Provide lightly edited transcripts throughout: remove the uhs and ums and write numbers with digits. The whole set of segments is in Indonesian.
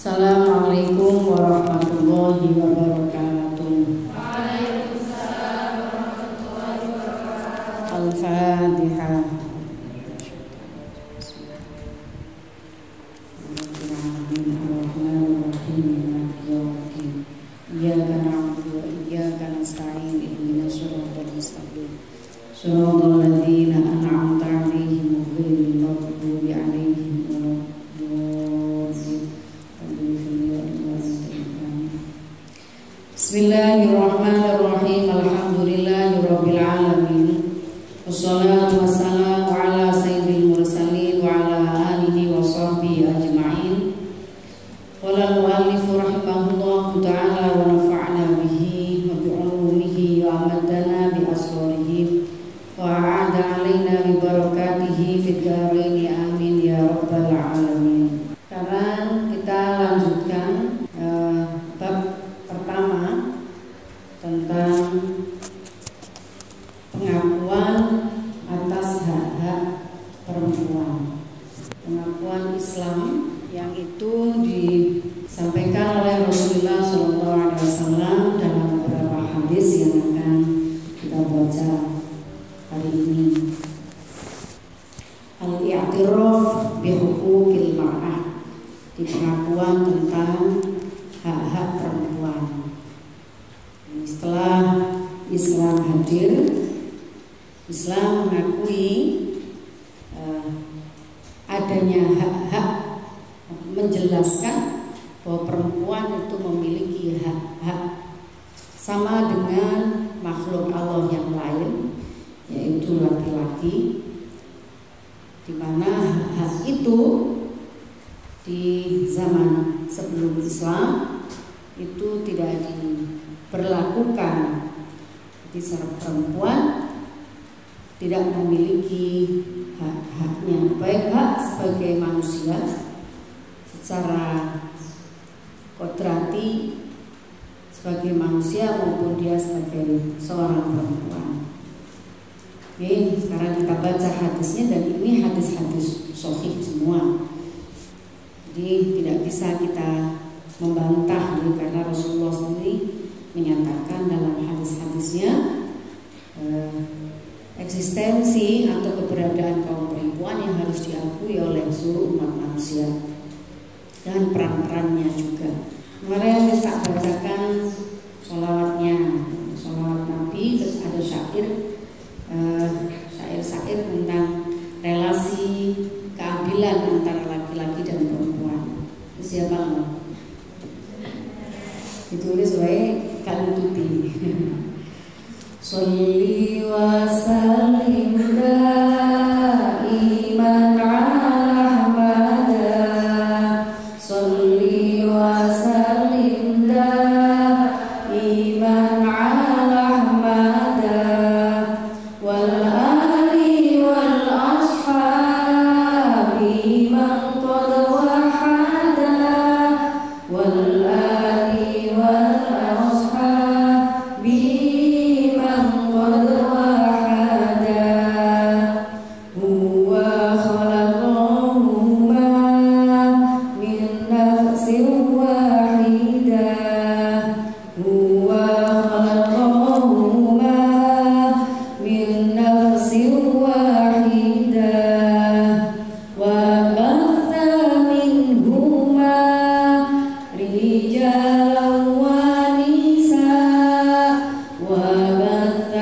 Assalamualaikum warahmatullahi wabarakatuh. Waalaikumsalam warahmatullahi wabarakatuh. Al-Fatihah. Iyyaka na'budu wa iyyaka nasta'in ihdinas siratal mustaqim siratal ladzina an'amta 'alaihim ghairil maghdubi 'alaihim waladdallin. Bismillahirrahmanirrahim. Alhamdulillahirabbil alamin. Wassalatu wassalamu ala sayyidil mursalin wa ala alihi wa sahbihi ajma'in. Qala al-mu'allifu rahimahullahu ta'ala wa nafa'na bihi wa bi'ulumihi wa amadana bi asrarihi wa a'ada alaina bi barakatihi fid dharain amin ya rabbal alamin. Sekarang kita lanjutkan bab pertama tentang pengakuan atas hak-hak perempuan. Pengakuan Islam yang itu disampaikan oleh Rasulullah SAW dalam beberapa hadis yang akan kita baca hari ini. Al-i'tiraf bi huquqil mar'ah, di pengakuan tentang hak-hak perempuan. Setelah Islam hadir, Islam mengakui adanya hak-hak, menjelaskan bahwa perempuan itu memiliki hak-hak sama dengan makhluk Allah yang lain, yaitu laki-laki, di mana hak itu di zaman sebelum Islam itu tidak diberlakukan. Jadi seorang perempuan tidak memiliki hak-haknya, baik hak sebagai manusia secara kodrati sebagai manusia maupun dia sebagai seorang perempuan. Oke, sekarang kita baca hadisnya, dan ini hadis-hadis sahih semua. Jadi tidak bisa kita membantah karena Rasulullah sendiri menyatakan dalam hadis-hadisnya eksistensi atau keberadaan kaum perempuan yang harus diakui oleh seluruh umat manusia dan peran-perannya juga. Kemarin kita bacakan sholawatnya, sholawat Nabi, terus ada syair tentang relasi keadilan antara laki-laki dan perempuan. Itu siapa mau? Ditulis oleh Kalututi. Sholli wa sallim daiman ala Ahmada, sholli wa sallim daiman ala Ahmada, wal ali wal ashabi man qad wahada, wal ali wal ashabi قد وحدا هو خلقهما من نفس واحدة هو خلقهما من نفس واحدة وبث منهما رجالا ونساء وبث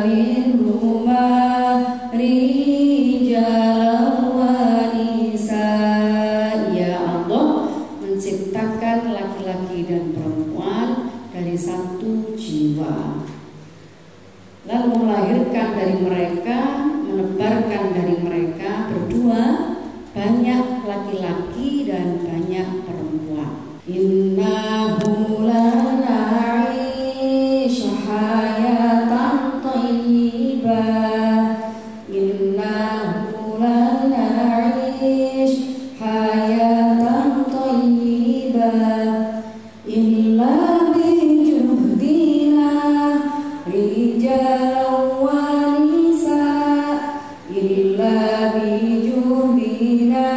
منهما rijalan wanisa. Ya Allah menciptakan laki-laki dan perempuan dari satu jiwa, lalu melahirkan dari mereka, menebarkan dari mereka berdua banyak laki-laki dan banyak perempuan. Innahu lana'ish hayatan thayyibah, innahu lana'ish hayatan thayyibah, illa bijuhdina rijalan wa nisa, illa bijuhdina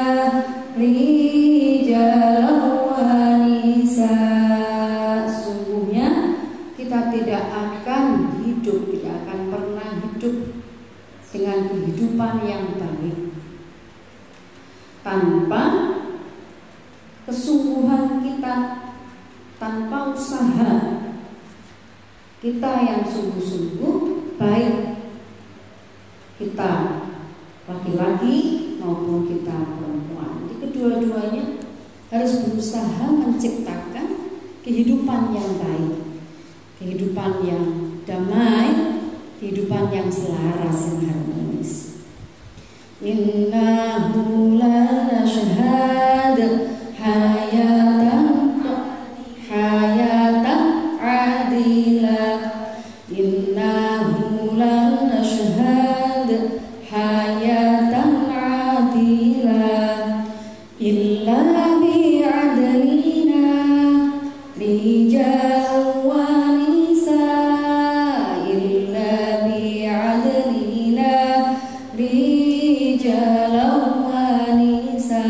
rijalan wa kesungguhan kita, tanpa usaha kita yang sungguh-sungguh, baik kita laki-laki maupun kita perempuan. Jadi kedua-duanya harus berusaha menciptakan kehidupan yang baik, kehidupan yang damai, kehidupan yang selaras, yang harmonis. Innahu la nashhad hayatan adila. Innahu la nashhad hayatan adila illa bi'adlina rijal wa nisa, illa bi'adlina rijal wa nisa.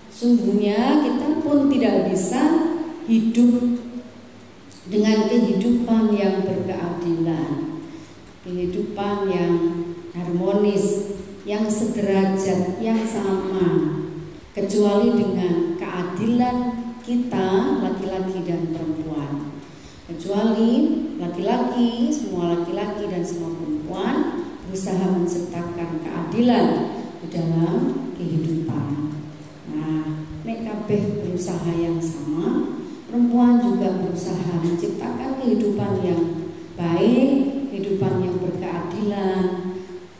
Sungguhnya kita pun tidak bisa hidup dengan kehidupan yang berkeadilan, kehidupan yang harmonis, yang sederajat, yang sama, kecuali dengan keadilan kita laki-laki dan perempuan. Kecuali laki-laki, semua laki-laki dan semua perempuan berusaha menciptakan keadilan di dalam kehidupan. Nah, mereka berusaha yang sama, perempuan juga berusaha menciptakan kehidupan yang baik, kehidupan yang berkeadilan,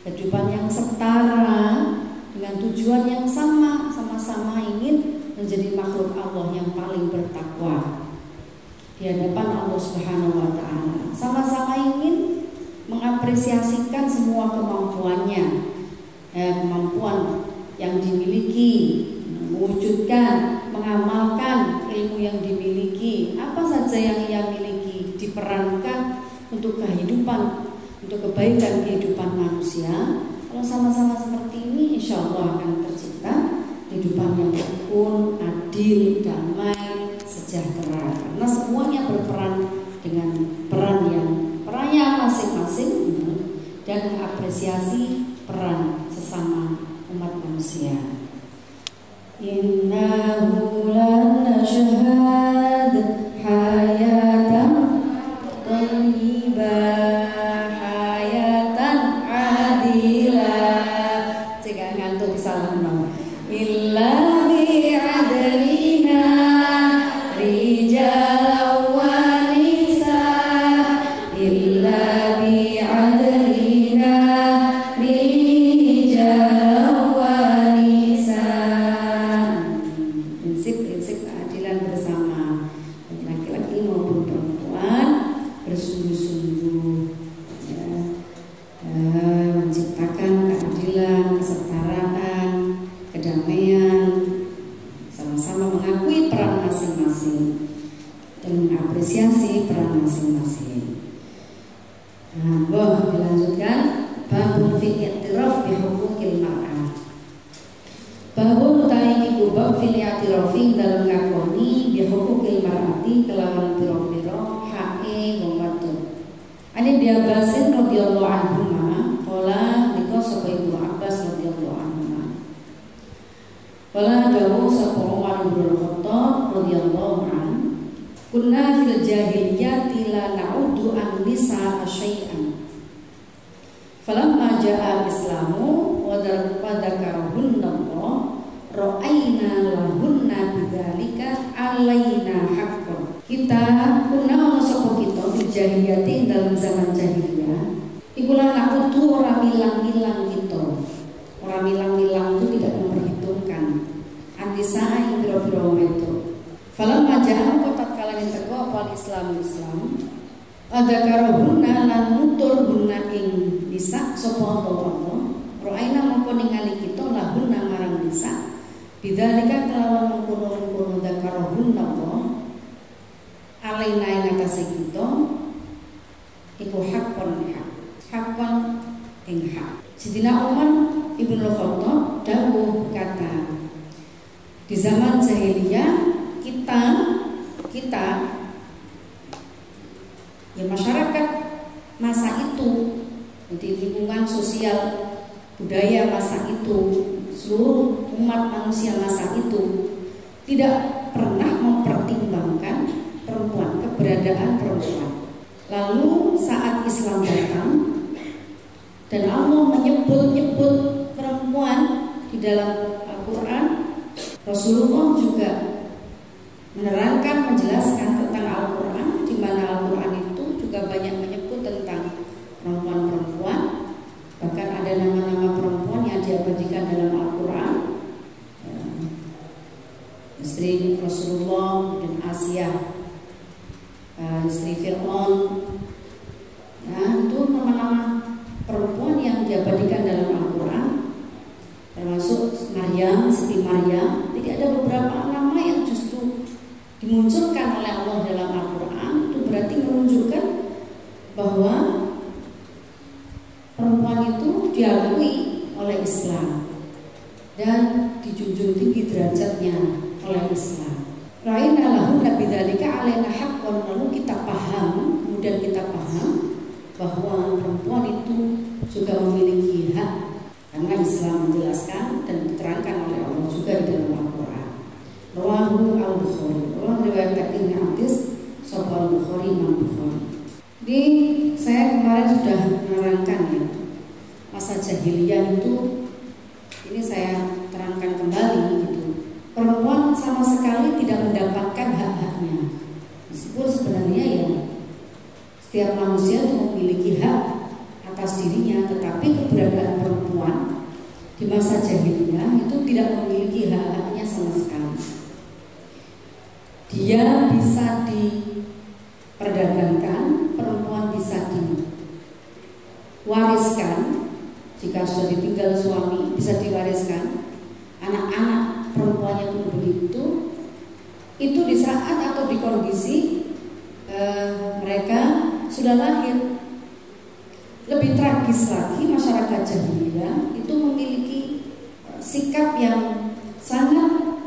kehidupan yang setara, dengan tujuan yang sama, sama-sama ingin menjadi makhluk Allah yang paling bertakwa di hadapan Allah Subhanahu wa Ta'ala. Sama-sama ingin mengapresiasikan semua kemampuannya, kemampuan yang dimiliki, mewujudkan, mengamalkan ilmu yang dimiliki, apa saja yang ia miliki diperankan untuk kehidupan, untuk kebaikan kehidupan manusia. Kalau sama-sama seperti ini, insya Allah akan tercipta kehidupan yang rukun, adil, damai, sejahtera. Karena semuanya berperan dengan perannya masing-masing dan mengapresiasi peran sesama umat manusia. Innahu la nashhad hayatan thayyibah hayatan adilah. Jangan ngantuk salah nomor. Illa bi'adlina rijal wa nisa, illa bi'adlina rijal wa nisa. Prinsip keadilan bersama, laki-laki maupun perempuan bersungguh-sungguh menciptakan keadilan, kesetaraan, kedamaian, sama-sama mengakui peran masing-masing dan mengapresiasi peran masing-masing. Nah, dilanjutkan babun fil i'tiraf bi huquqil mar'ah. Babun utawi iki bab fil i'tiraf dalam ngakoni bi huquqil mar'ati kelawan pira-pira hake wong wadon. Ani dia Abbasin radhiyallahu anhu qala nika sapa Ibnu Abbas radhiyallahu anhu. Qala dawu sapa Umar bin Khattab radhiyallahu anhu, kunna fil jahiliyati la na'udu an nisa syai'an. Falamma ja'a al-islamu wa dzakarahunna Allah ra'ayna lahunna bidzalika alaina haqqan. Kita kunna ana sapa kita fil jahiliyati dalam zaman jahiliyah iku la na'udu ora milang-milang kita. Ora milang-milang itu tidak memperhitungkan anisa yang biro-biro itu. Falamma ja'a tatkala yen teko apa Islam ada karohuna lan nutur guna ing nisa sapa Allah. Roaina mongko ningali kita lahunna marang nisa bidzalika kelawan mengkono-kono dakarohuna Allah alaina ing atase kita iku hakon ing hak. Sidina Umar Ibnu Khattab dawuh kata, di zaman jahiliyah kita ya masyarakat masa itu, di lingkungan sosial budaya masa itu, seluruh umat manusia masa itu tidak pernah mempertimbangkan perempuan, keberadaan perempuan. Lalu saat Islam datang dan Allah menyebut-nyebut perempuan di dalam Al-Quran, Rasulullah juga menerangkan, menjelaskan tentang Al-Quran, di mana Al-Quran itu juga banyak menyebut tentang perempuan-perempuan. Bahkan ada nama-nama perempuan yang diabadikan dalam Al-Quran, istri Rasulullah dan Asia, istri Fir'aun, ya, itu nama-nama perempuan yang diabadikan dalam Al-Quran, termasuk Maryam, Siti Maryam. Jadi ada beberapa nama yang justru dimunculkan oleh Allah dalam Al-Quran. Itu berarti menunjukkan bahwa perempuan itu diakui oleh Islam dan dijunjung tinggi derajatnya oleh Islam. Ra'ina lahu nabidzalika alaina haqqan. Lalu kita paham, kemudian kita paham bahwa perempuan itu juga memiliki hak, karena Islam menjelaskan dan diterangkan oleh Allah juga di dalam Al-Quran. Rawahu al-Bukhari. Allah meriwayatkan hadis sahih Al-Bukhari, Imam Bukhari. Jadi saya kemarin sudah menerangkan ya, masa jahiliyah itu, ini saya terangkan kembali gitu. Perempuan sama sekali tidak mendapatkan hak-haknya. Meskipun sebenarnya ya setiap manusia itu memiliki hak atas dirinya, tetapi keberadaan perempuan di masa jahiliyah itu tidak memiliki hak-haknya sama sekali. Dia bisa diperdagangkan, perempuan bisa diwariskan. Jika sudah ditinggal suami bisa diwariskan. Anak-anak perempuannya pun begitu. Itu di saat atau di kondisi mereka sudah lahir. Lebih tragis lagi, masyarakat jahiliyah itu memiliki sikap yang sangat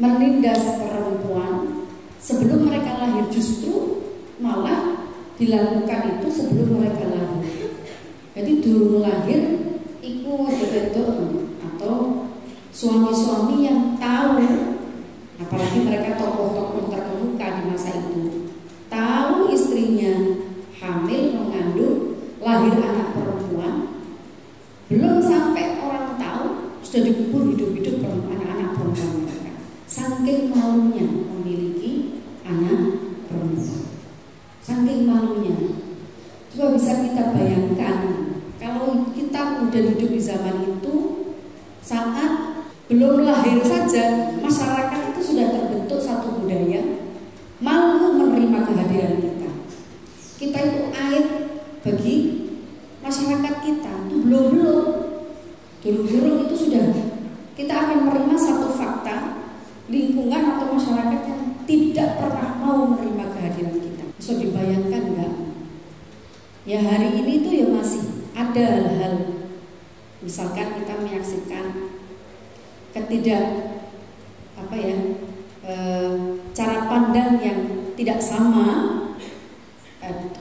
menindas perempuan sebelum mereka lahir. Justru malah dilakukan itu sebelum mereka lahir. Jadi dulu lahir ikut betul atau suami-suami yang tahu, apalagi mereka tokoh-tokoh terkemuka di masa itu, tahu istrinya hamil, mengandung, lahir anak perempuan, belum sampai orang tahu sudah dikubur hidup-hidup anak-anak perempuan mereka. Saking malunya memiliki anak perempuan, saking malunya. Coba bisa kita bayangkan kalau kita udah hidup di zaman itu, saat belum lahir saja masyarakat itu sudah terbentuk satu budaya malu menerima kehadiran kita. Kita itu aib bagi masyarakat kita. Itu belum itu sudah kita akan menerima satu fakta, lingkungan atau masyarakat yang tidak pernah mau menerima kehadiran kita. Bisa dibayangkan enggak? Ya hari ini tuh ya masih ada hal-hal, misalkan kita menyaksikan cara pandang yang tidak sama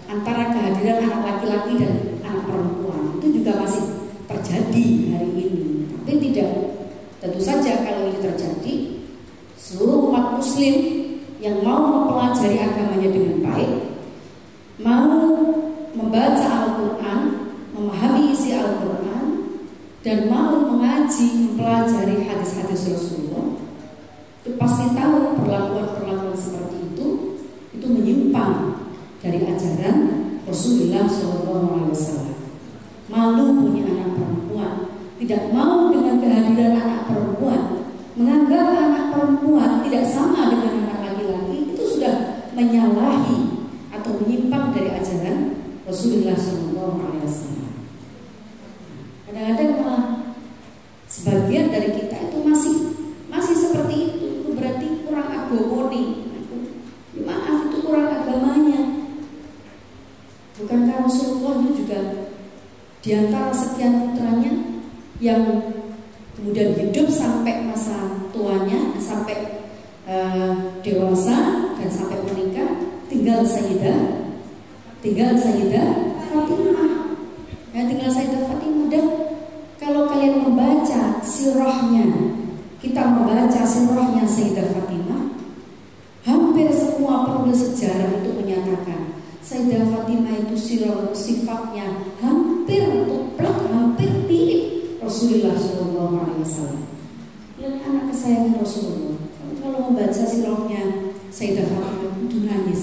antara kehadiran anak laki-laki dan anak perempuan. Itu juga masih terjadi hari ini. Tapi tidak, tentu saja kalau ini terjadi, seluruh umat muslim yang mau mempelajari agamanya dengan baik, mau membaca Al-Quran, memahami isi Al-Quran, dan mau mengaji, mempelajari hadis-hadis Rasulullah, itu pasti tahu perlakuan-perlakuan seperti itu menyimpang dari ajaran Rasulullah SAW. Malu punya anak perempuan, tidak mau dengan kehadiran anak perempuan, menganggap anak perempuan tidak sama dengan anak laki-laki, itu sudah menyalahi atau menyimpang dari ajaran Rasulullah SAW. Kadang-kadang malah sebagian dari kita itu masih seperti itu. Itu berarti kurang agamoni. Maaf, itu kurang agamanya. Bukankah Rasulullah itu juga diantara sekian putranya yang kemudian hidup sampai masa tuanya, sampai dewasa dan sampai menikah, tinggal Sayyidah Fatimah. Ya, tinggal Sayyidah Fatimah. Dan kalau kalian membaca sirahnya, kita membaca sirahnya Sayyidah Fatimah, hampir semua penulis sejarah itu menyatakan Sayyidah Fatimah itu sifatnya hampir mutlak, hampir mirip Rasulullah SAW. Dan anak kesayangan Rasulullah. Kalau membaca sirahnya Sayyidah Fatimah itu nangis.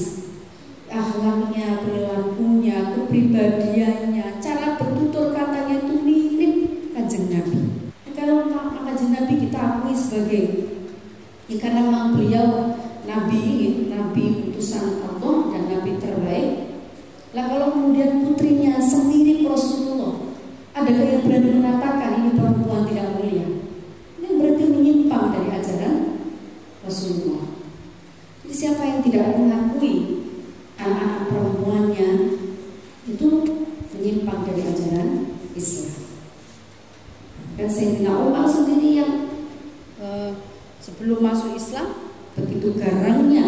Akhlaknya, perilakunya, kepribadiannya, cara bertutur katanya itu mirip Kanjeng Nabi. Kalau Kanjeng Nabi kita akui sebagai karena memang beliau Nabi utusan Allah dan Nabi terbaik. Lah kalau kemudian putrinya semirip Rasulullah, adakah yang berani mengatakan ini perempuan tidak mulia? Ini berarti menyimpang dari ajaran Rasulullah. Jadi siapa yang tidak mengakui anak-anak perempuannya itu menyimpang dari ajaran Islam. Dan Sayyidina Umar sendiri yang sebelum masuk Islam begitu garangnya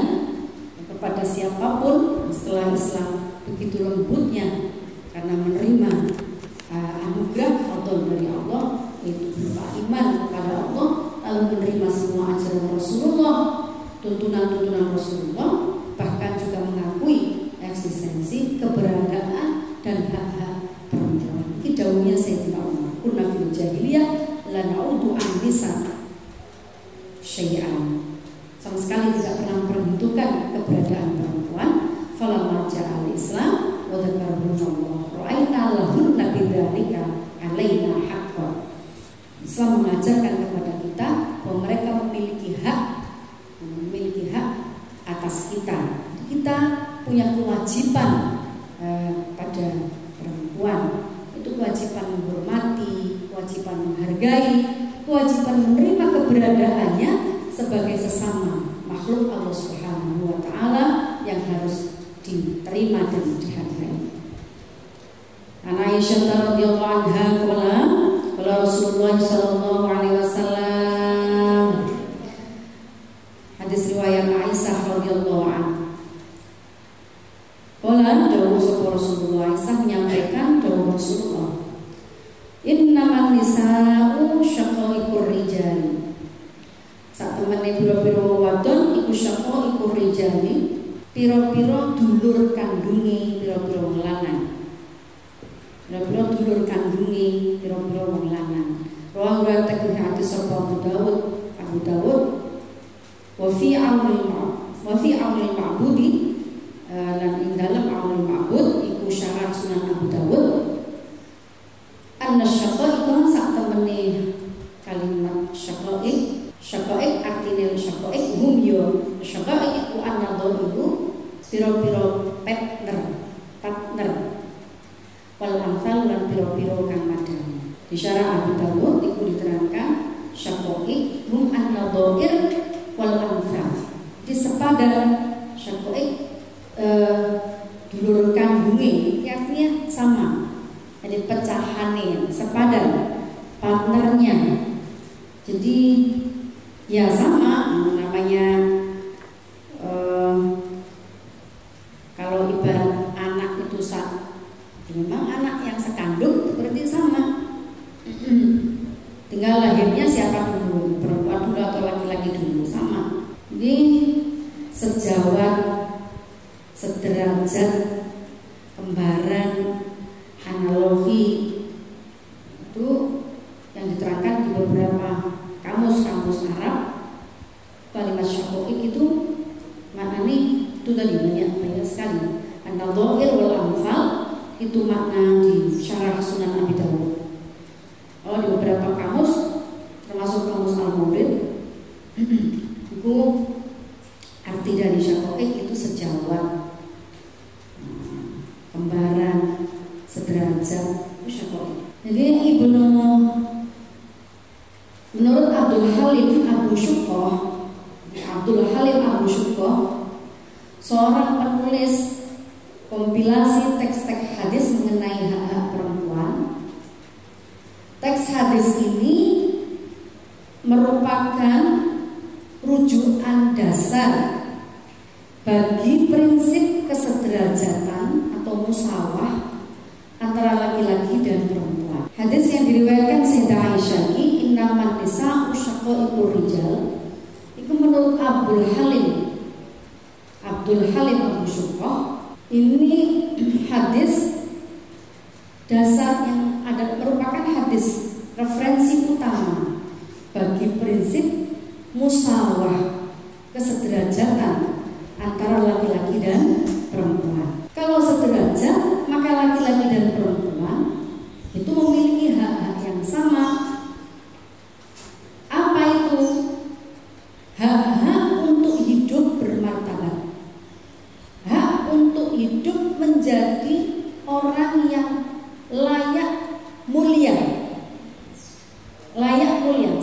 kepada siapapun, setelah Islam begitu lembutnya karena menerima anugerah fadl dari Allah, yaitu berupa iman kepada Allah, lalu menerima semua ajaran Rasulullah, tuntunan-tuntunan Rasulullah, bahkan juga mengakui eksistensi, keberadaan dan hak-hak perempuan. Ini dawuhnya Sayyidina Umar, kunna fil jahiliyah la na'udu an nisa syai'an. Sama sekali tidak pernah memperhitungkan keberadaan perempuan. Falamma ja'al Islam wa dzakarahunallah ra'aina lahunna bidzalika 'alaina haqqan. Islam mengajarkan kepada kita bahwa mereka memiliki hak atas kita. Kita punya kewajiban pada perempuan. Itu kewajiban menghormati, kewajiban menghargai, kewajiban menerima keberadaannya sebagai sesama makhluk Allah Subhanahu wa taala yang harus diterima dan dihargai. An Aisyah radhiyallahu anha qala Rasulullah sallallahu alaihi wasallam, hadis riwayat Aisyah radhiyallahu anha. Qala dawuh Rasulullah, Aisyah menyampaikan dawuh Rasulullah, innaman nisa'u syaqaiqur rijali. Sak temene pira-pira wadon iku syaqo iku rijali, pira-pira dulur kandunge pira-pira wong lanang. Pira-pira dulur kandunge pira-pira wong lanang. Rawang riwayat hadis Abu Dawud wa fi aunil ma'budi lan ing dalem aunil ma'bud iku syarah Sunan Abu Dawud. Anna syaqo iku sak temene kalimat syaqaik artinya syaqaik hum yo syaqaik iku an-nadhar iku pira-pira partner wal amsal lan pira-pira kang madani. Di syarah Abu Dawud iku diterangkan syaqaik hum an-nadhar wal amsal. Di sepadan syaqaik dulur kandunge artinya sama. Jadi pecahane sepadan partnernya. Jadi ya sama namanya kalau ibarat anak itu memang anak yang sekandung berarti sama. Tinggal lahirnya siapa dulu, perempuan dulu atau laki-laki dulu, sama. Ini sejawat, sederajat, kembaran, analogi itu yang diterangkan di beberapa kamus-kamus Arab. Kalimat syaqaik itu maknanya itu tadi banyak sekali. An-nadha'ir wal amsal itu makna di syarah Sunan Abi Dawud. Kalau di beberapa kamus termasuk kamus Al-Murid itu arti dari syaqaik itu sejawat, kembaran, sederajat, itu syaqaik. Jadi menurut Abdul Halim Abu Syuqqah, seorang penulis kompilasi teks-teks hadis mengenai hak-hak perempuan. Teks hadis ini merupakan rujukan dasar bagi prinsip kesederajatan atau musawah antara laki-laki dan perempuan. Hadis yang diriwayatkan Sayyidah Aisyah, innaman nisa'u syaqaiqur rijal, menurut Abdul Halim Abu Syukoh, ini hadis dasar yang merupakan hadis referensi utama bagi prinsip musawah, kesederajatan antara laki-laki dan perempuan. Kalau sederajat, maka laki-laki dan perempuan itu memiliki hak-hak yang sama. Apa itu? Hak-hak untuk hidup bermartabat, hak untuk hidup menjadi orang yang layak mulia,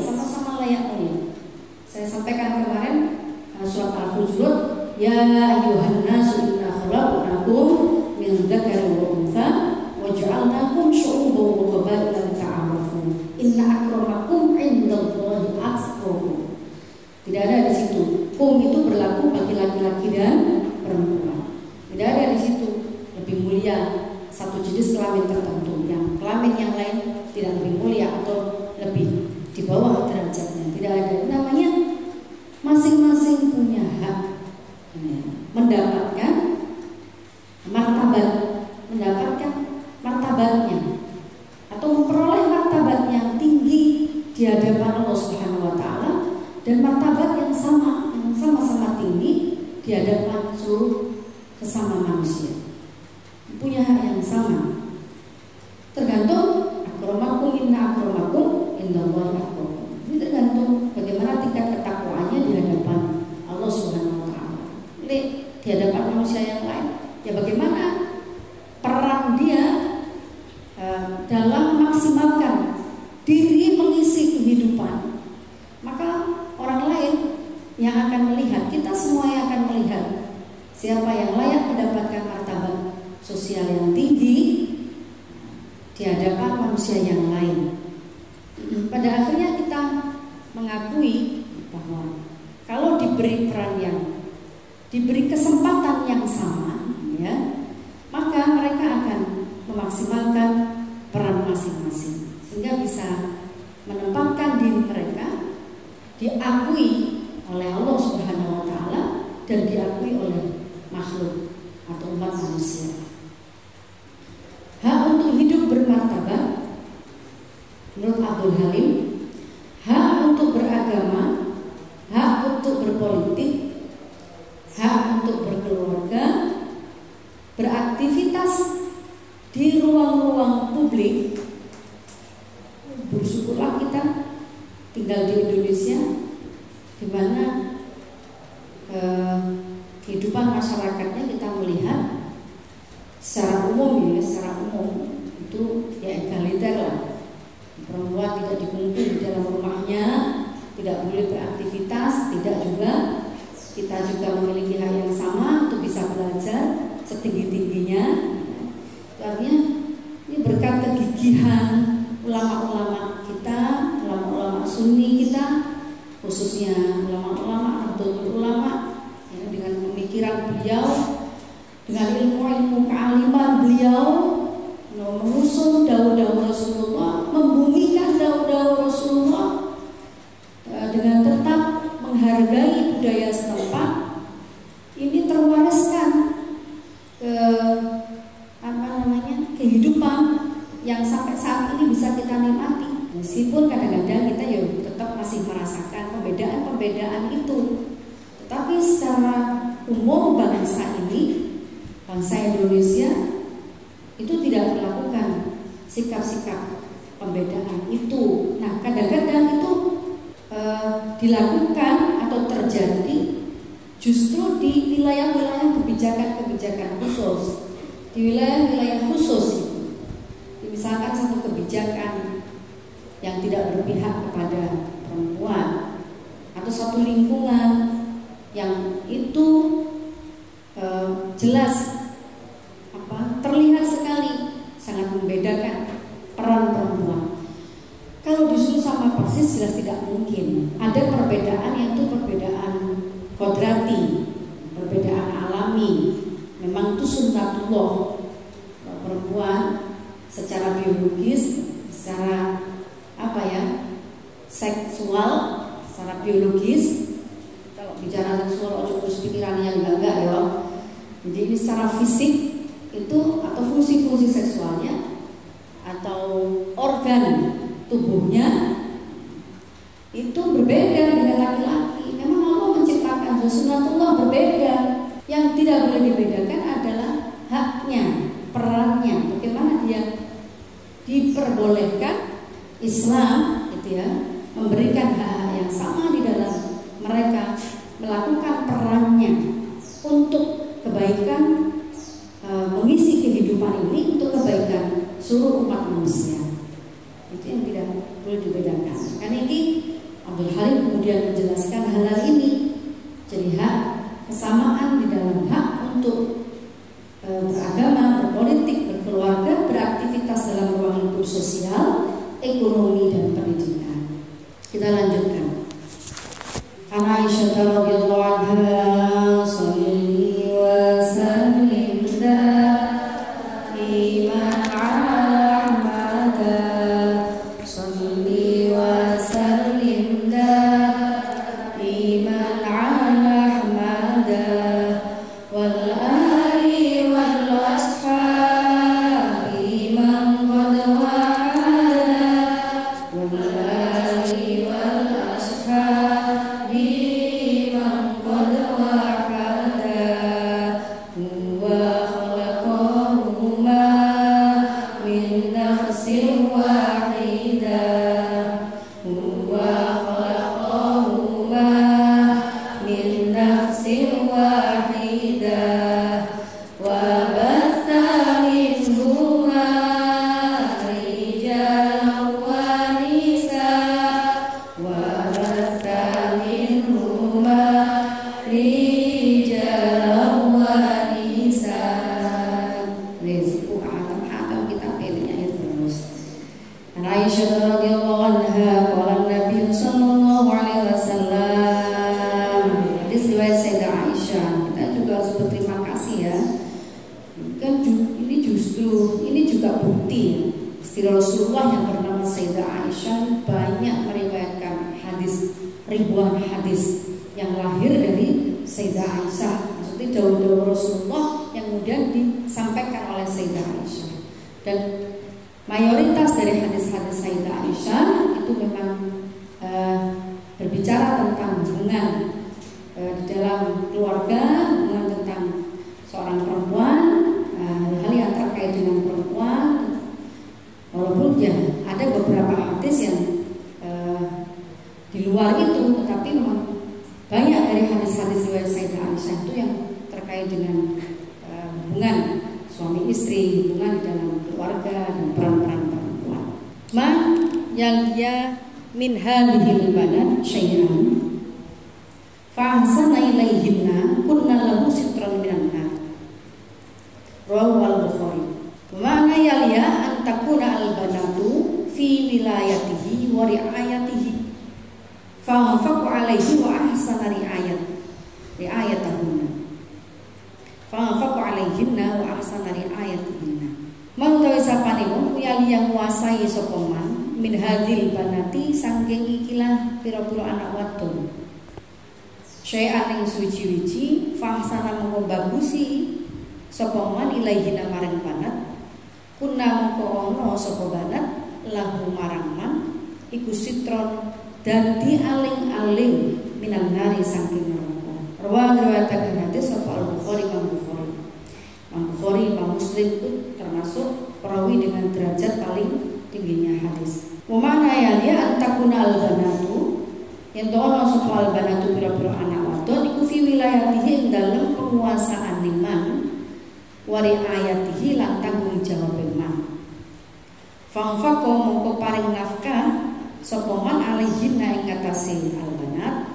sama-sama layak mulia. Saya sampaikan kemarin surat Al-Hujurat, ya ayyuhan nasu inna khalaqnakum min dzakarin wa untha wa ja'alnakum syu'uban wa qabaila lita'arafu inna akramakum 'indallahi atqakum. Tidak ada di situ. Kum itu berlaku bagi laki-laki dan perempuan. Tidak ada di situ lebih mulia satu jenis kelamin tertentu, yang kelamin yang lain tidak lebih mulia atau lebih di bawah derajatnya. Tidak ada. Namanya masing-masing punya hak mendapatkan martabatnya atau memperoleh martabat yang tinggi di hadapan Allah Subhanahu wa taala, dan martabat yang sama-sama tinggi di hadapan seluruh sesama manusia. Punya hak yang sama. Tergantung akramakum inna akramakum indallahi atqakum. Ini tergantung bagaimana tingkat ketakwaannya di hadapan Allah Subhanahu wa taala. Di hadapan manusia yang lain, ya bagaimana peran dia dalam memaksimalkan diri mengisi kehidupan. Maka orang lain yang akan melihat, kita semua yang akan melihat siapa yang layak mendapatkan martabat sosial yang tinggi di hadapan manusia yang lain. Pada akhirnya kita mengakui bahwa kalau diberi peran diberi kesempatan yang sama, ya, maka mereka akan memaksimalkan peran masing-masing sehingga bisa menempatkan diri mereka diakui oleh Allah Subhanahu wa taala dan diakui oleh makhluk atau umat manusia. Hak untuk hidup bermartabat menurut Abdul Halim, hak untuk beragama, hak untuk berpolitik, hak untuk berkeluarga, beraktivitas di ruang-ruang publik. Bersyukurlah kita tinggal di Indonesia, di mana kehidupan masyarakatnya kita melihat secara umum itu ya egaliter lah. Perempuan tidak dikungkung di dalam rumahnya, tidak boleh beraktivitas, tidak juga kita juga memiliki hak yang sama untuk bisa belajar setinggi-tingginya. Artinya ini berkat kegigihan ulama-ulama kita, ulama-ulama Sunni kita, khususnya ulama-ulama Nahdlatul Ulama, ya, dengan pemikiran beliau, dengan ilmu-ilmu kealiman beliau, mengusung dawuh-dawuh Rasulullah, membumikan dawuh-dawuh Rasulullah, dengan tetap menghargai budaya setempat. Ini terwariskan ke kehidupan yang sampai saat ini bisa kita nikmati. Meskipun kadang-kadang kita ya tetap masih merasakan perbedaan-perbedaan itu, tetapi secara umum bangsa Indonesia itu tidak melakukan sikap-sikap pembedaan itu. Nah, kadang-kadang itu dilakukan atau terjadi justru di wilayah-wilayah kebijakan-kebijakan khusus, di wilayah-wilayah khusus itu. Misalkan satu kebijakan yang tidak berpihak kepada perempuan, atau satu lingkungan yang itu jelas terlihat sekali sangat membedakan peran perempuan. Kalau disuruh sama persis jelas tidak mungkin. Ada perbedaan yang itu perbedaan kodrati, perbedaan alami. Memang itu sunnatullah. Perempuan secara biologis, secara seksual, secara biologis, kalau bicara seksual ojo terus pikiran yang enggak ya. Jadi ini secara fisik itu atau fungsi-fungsi seksualnya atau organ tubuhnya itu berbeda dengan laki-laki. Memang Allah menciptakan sunnatullah berbeda. Yang tidak boleh dibedakan adalah haknya, perannya. Bagaimana dia diperbolehkan Islam gitu ya, memberikan hak yang sama di dalam mereka melakukan perannya untuk kebaikan, mengisi kehidupan ini untuk kebaikan seluruh umat manusia. Itu yang tidak boleh dibedakan. Karena ini Abdul Halim kemudian menjelaskan hal ini. Jadi hak kesamaan di dalam hak untuk beragama, berpolitik, berkeluarga, beraktivitas dalam ruang lingkup sosial, ekonomi dan pendidikan. Kita lanjutkan. An Aisyah radhiyallahu anha salli wa sallim daiman ala Ahmad salli wa sallim daiman ala Ahmad wal ali wal ashabi man qad wa'ada wal ali wal ashabi Rasulullah yang bernama Sayyidah Aisyah banyak meriwayatkan hadis, ribuan hadis yang lahir dari Sayyidah Aisyah. Maksudnya daun-daun Rasulullah yang kemudian disampaikan oleh Sayyidah Aisyah. Dan mayoritas dari hadis-hadis Sayyidah Aisyah itu memang berbicara tentang hubungan di dalam keluarga, hubungan tentang seorang perempuan, hal-hal yang terkait dengan perempuan. Walaupun ya ada beberapa hadis yang di luar itu, tetapi memang banyak dari hadis-hadis riwayat Sayyidah Aisyah itu yang terkait dengan hubungan suami istri, hubungan di dalam keluarga dan peran-peran perempuan. Man yang dia min hadhil banat syai'an fa ahsana ilaihinna kunna lahu sitran minan nar. Rawahu al-Bukhari. Mana yaliya an takuna al-banatu fi wilayatihi wa riayatihi fa anfaqu alaihi wa ahsana riayatahunna fa anfaqu alaihinna wa ahsana riayatihinna. Mau tahu sapane wong yaliya nguasai sapa man min hadhil banati saking ikilah pira-pira anak wadon syai'an ing suci-suci fa ahsana mongko bagusi sapa man ilaihina maring banat kunna mongko ana sapa banat lahu marang man iku sitron dadi aling-aling minan nari saking neraka. Rawa riwayatkan hadis sapa Al-Bukhari Imam Muslim itu termasuk perawi dengan derajat paling tingginya hadis. Mana ya dia antakuna al-banatu yang ana sapa al-banatu pira-pira anak wadon iku fi wilayatihi dalam penguasaan liman wari ayatihi lan tanggung jawab man. Fangfaqo mongko paring nafkah sapa man alaihinna ing atase albanat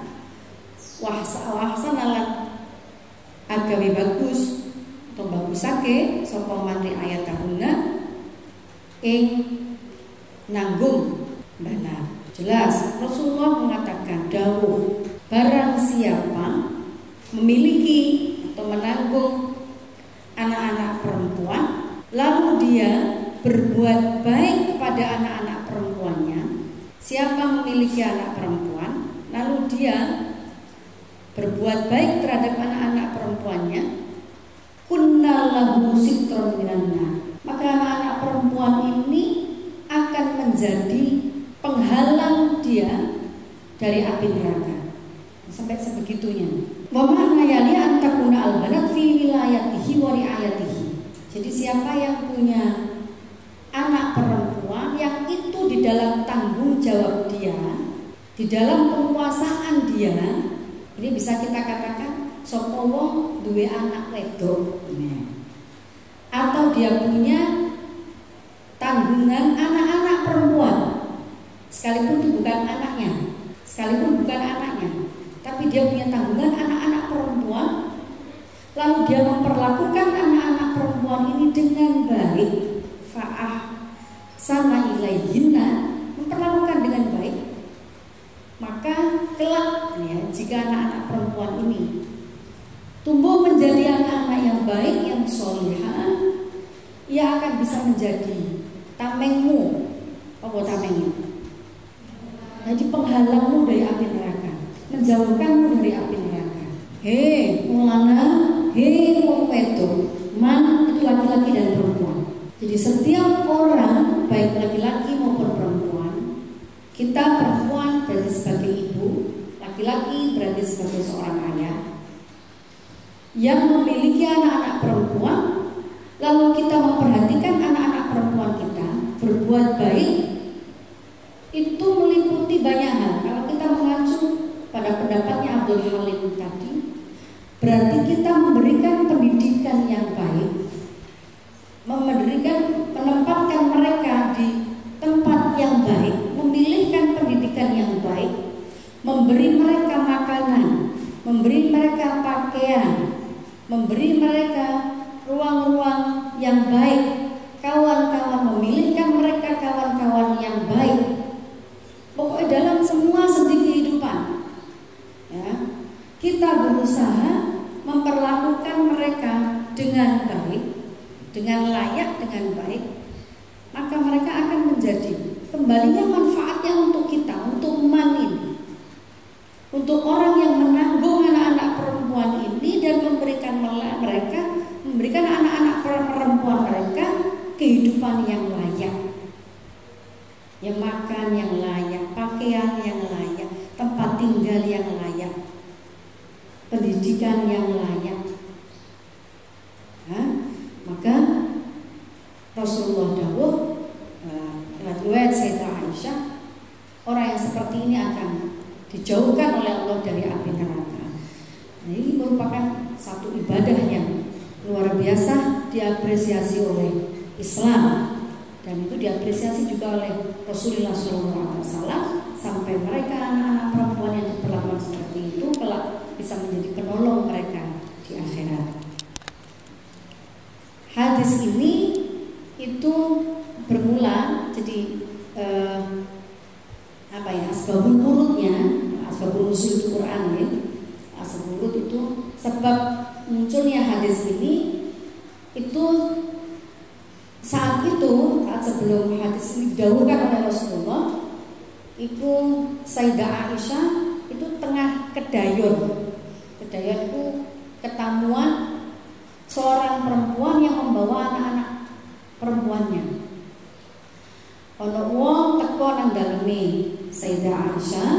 wahsana lan agawe bagus atau bagusake sapa man ri ayatahunna ing nanggung banat. Jelas Rasulullah mengatakan dawuh barang siapa memiliki atau menanggung anak-anak perempuan lalu dia berbuat baik kepada anak-anak perempuannya. Siapa memiliki anak perempuan lalu dia berbuat baik terhadap anak-anak perempuannya, kunna lahu sitron minan nar, maka anak-anak perempuan ini akan menjadi penghalang dia dari api neraka. Sampai sebegitunya. Wa ma'na yali antakuna albanat fi wilayatihi wa riayatihi. Jadi siapa yang punya anak perempuan yang itu di dalam tanggung jawab dia, di dalam penguasaan dia, ini bisa kita katakan sapa wong duwe anak wedok, atau dia punya tanggungan anak-anak perempuan, sekalipun itu bukan anaknya, tapi dia punya tanggungan anak-anak perempuan, lalu dia memperlakukan anak-anak perempuan ini dengan baik, sama ilaihinna, memperlakukan dengan baik, maka kelak jika anak-anak perempuan ini tumbuh menjadi anak-anak yang baik, yang solihah, ia akan bisa menjadi tamengmu. Apa tamengmu? Jadi penghalangmu dari api neraka, menjauhkanmu dari api neraka. Hei mulana, hei wong wedok, man itu laki-laki dan perempuan. Jadi setiap orang, baik laki-laki maupun perempuan, kita perempuan berarti sebagai ibu, laki-laki berarti sebagai seorang ayah yang memiliki anak-anak perempuan, lalu kita memperhatikan anak-anak perempuan kita berbuat baik, itu meliputi banyak hal. Kalau kita mengacu pada pendapatnya Abdul Halim tadi, berarti kita memberikan pendidikan yang baik, menempatkan mereka di tempat yang baik, memilihkan pendidikan yang baik, memberi mereka makanan, memberi mereka pakaian, memberi mereka ruang-ruang yang baik, kawan-kawan, memilihkan mereka kawan-kawan yang baik. Pokoknya dalam semua sendi kehidupan, ya, kita berusaha memperlakukan mereka dengan baik, dengan layak, dengan baik, maka mereka akan menjadi kembalinya manfaatnya untuk kita, untuk manin, untuk orang yang menanggung anak-anak perempuan ini dan memberikan anak-anak perempuan mereka kehidupan yang layak, ya, makan yang layak, pakaian yang layak, tempat tinggal yang layak, pendidikan yang layak. Maka Rasulullah dawuh riwayat Sayyidah Aisyah, orang yang seperti ini akan dijauhkan oleh Allah dari api neraka. Nah, ini merupakan satu ibadah yang luar biasa diapresiasi oleh Islam, dan itu diapresiasi juga oleh Rasulullah SAW, sampai mereka anak-anak perempuan yang diperlakukan seperti itu kelak bisa menjadi penolong mereka di akhirat. Hadis ini itu bermula, jadi asbabul wurudnya, asbabul nuzul Quran ya, asbabul wurud itu sebab munculnya hadis ini itu saat sebelum hadis ini didahulukan oleh Rasulullah, itu Sayyidah Aisyah itu tengah kedayon itu ketamuan seorang perempuan yang membawa anak-anak perempuannya. Ono wong teko nang daleme Sayyidah Aisyah,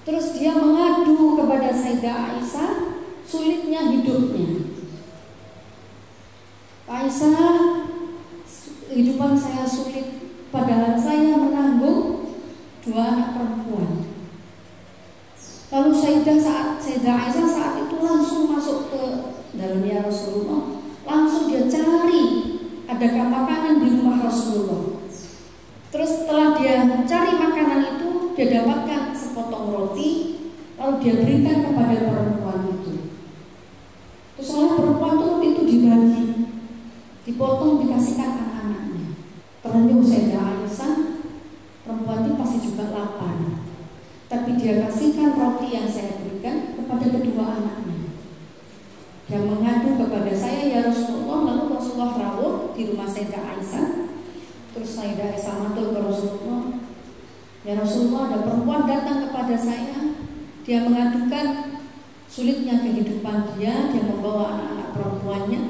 terus dia mengadu kepada Sayyidah Aisyah sulitnya hidupnya. Aisyah, kehidupan saya sulit, padahal saya menanggung 2 anak perempuan. Lalu Sayyidah Aisyah saat itu langsung masuk ke dalamnya Rasulullah, langsung dia cari adakah makanan di rumah Rasulullah. Terus setelah dia cari makanan itu, dia dapatkan sepotong roti, lalu dia berikan kepada perempuan itu. Terus oleh perempuan itu dibagi, dipotong, dikasihkan anak-anaknya. Ternyata Sayyidah Aisyah, perempuan itu pasti juga lapar, tapi dia kasihkan roti yang saya berikan kepada kedua anaknya. Dia mengadu kepada saya, ya Rasulullah. Lalu Rasulullah rawuh di rumah Sayyidah Aisyah. Terus Sayyidah Aisyah matur ke Rasulullah, ya Rasulullah, ada perempuan datang kepada saya, dia mengadukan sulitnya kehidupan dia membawa anak-anak perempuannya.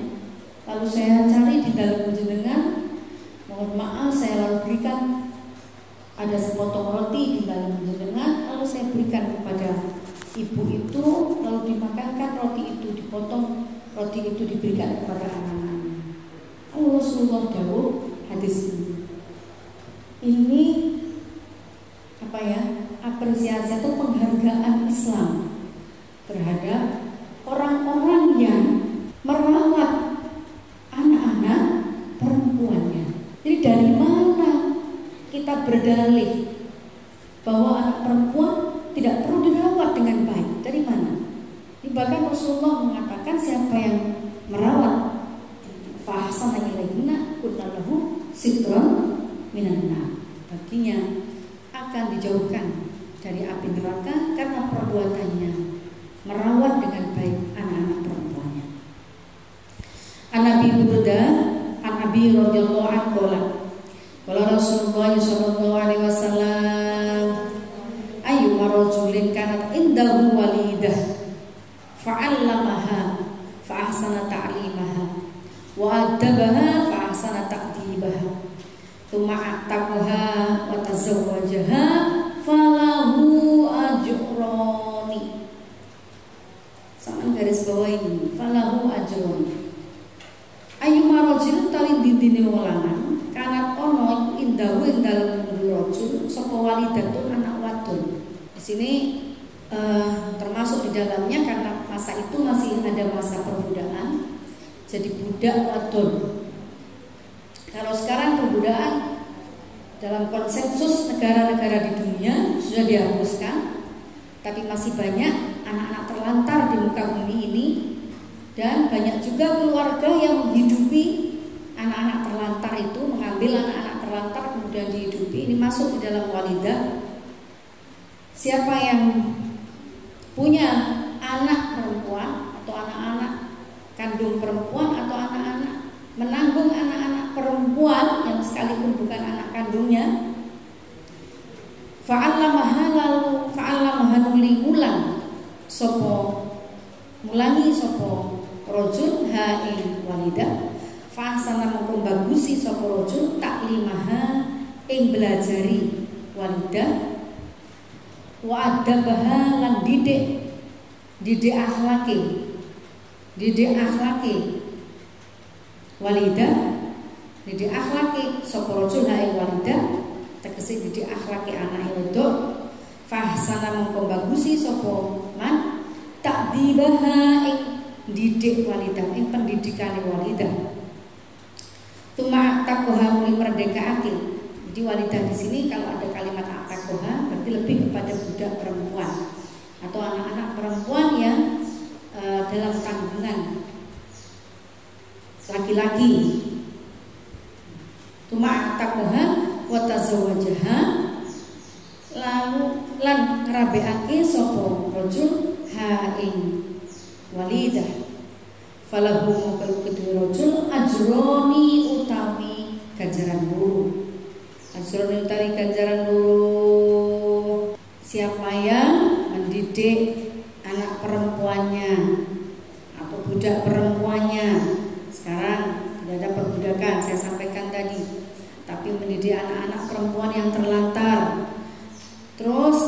Lalu saya cari di dalam jenengan, mohon maaf saya lalu berikan ada sepotong roti di dalam jenengan, lalu saya berikan kepada ibu itu, lalu dimakankan roti itu, dipotong roti itu diberikan kepada anak-anaknya. Rasulullah dawuh hadis ini apa ya, apresiasi atau penghargaan Islam terhadap orang-orang yang merawat anak-anak perempuannya. Jadi dari mana kita berdalih bahwa anak perempuan tidak perlu dirawat dengan baik? Dari mana? Bahkan Rasulullah mengatakan siapa yang merawat fahsana ilaihina kunallahu sitran minan nar, baginya akan dijauhkan dari api neraka karena perbuatannya merawat dengan baik anak-anak perempuannya. An Abi Burdah an Abi radhiyallahu anhu qala Rasulullah sallallahu alaihi wasallam ayyuma rajulin kanat indahu walidah fa'allamaha fa ahsana ta'limaha wa adabaha fa ahsana ta'dibaha thumma a'taqaha wa tazawwajaha falahu ajrani. Sama garis bawah ini, falahu ajrani. Ayyuma rajul tawi didine lanang kanat ono iku indahu ing dalem rajul sapa walidatun anak wadon. Di sini termasuk di dalamnya karena masa itu masih ada masa perbudakan, jadi budak wadon. Kalau sekarang perbudakan dalam konsensus negara-negara di dunia sudah dihapuskan, tapi masih banyak anak-anak terlantar di muka bumi ini, dan banyak juga keluarga yang menghidupi anak-anak terlantar itu, mengambil anak-anak terlantar kemudian dihidupi. Ini masuk di dalam walidah. Siapa yang punya anak perempuan atau anak-anak kandung perempuan atau anak-anak menanggung anak-anak perempuan yang sekalipun bukan anak kandungnya, fa'allamaha nuli ulang sopo mulangi sopo rojul ha'in walidah fa'asana mengko bagusi sopo rojul taklimaha ing belajari walidah wa adabaha lan didik akhlaki walidah, didik akhlaki sapa rajul hae walidah, tegese didik akhlaki anake wedok fahsana mengko bagusi sapa man takdibaha ing didik walidah ing pendidikane walidah. Tuma taqwa muli merdekaake. Jadi walidah di sini kalau ada kalimat taqwa berarti lebih kepada budak perempuan atau anak-anak perempuan yang dalam tanggungan laki-laki. Tuma taqwa wa tazawwajaha lalu lan ngerabeake sapa rajul ha ing walidah falahu mukal kedua rajul ajroni utawi ganjaran loro. Ajroni utawi ganjaran loro. Siapa yang mendidik anak perempuannya atau budak perempuannya, sekarang tidak ada perbudakan saya sampaikan tadi, tapi mendidik anak-anak perempuan yang terlantar, terus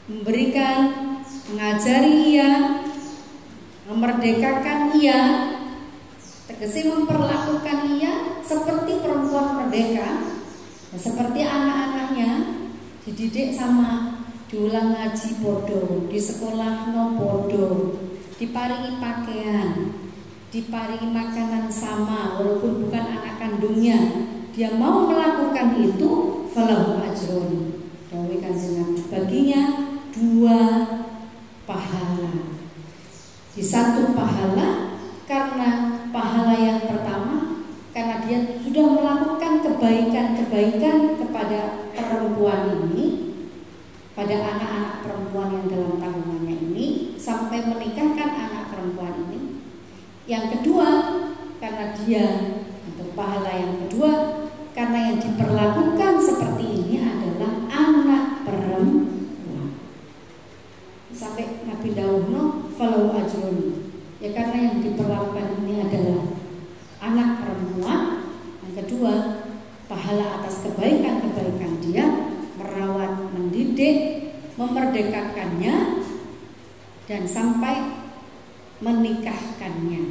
memberikan, mengajari ia, memerdekakan ia, tegese memperlakukan ia seperti perempuan merdeka, seperti anak-anaknya dididik sama, diulang ngaji podo, di sekolah no podo, diparingi pakaian, diparingi makanan sama walaupun bukan anak kandungnya, dia mau melakukan itu falahu ajrun, dawuh Kanjeng Nabi, baginya 2 pahala. Di satu pahala karena pahala yang pertama karena dia sudah melakukan kebaikan-kebaikan kepada perempuan ini, pada anak-anak perempuan yang dalam tanggungannya ini sampai menikahkan anak perempuan ini. Yang kedua karena dia, untuk pahala yang kedua karena yang diperlakukan seperti ini adalah anak perempuan. sampai Nabi dawuhno falau ajrun. Ya karena yang diperlakukan ini adalah anak perempuan. Yang kedua, pahala atas kebaikan-kebaikan dia merawat, mendidik, memerdekakannya dan sampai menikahkannya.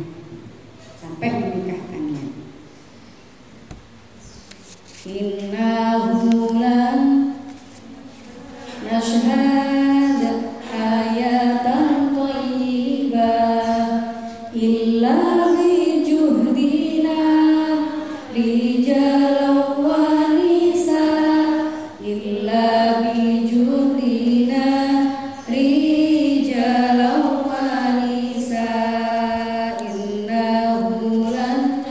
Innahu lan nashhad ayatan thayyibah illa bi juhdina rijalan wa nisa illa bi juhdina rijalan wa nisa innahu lan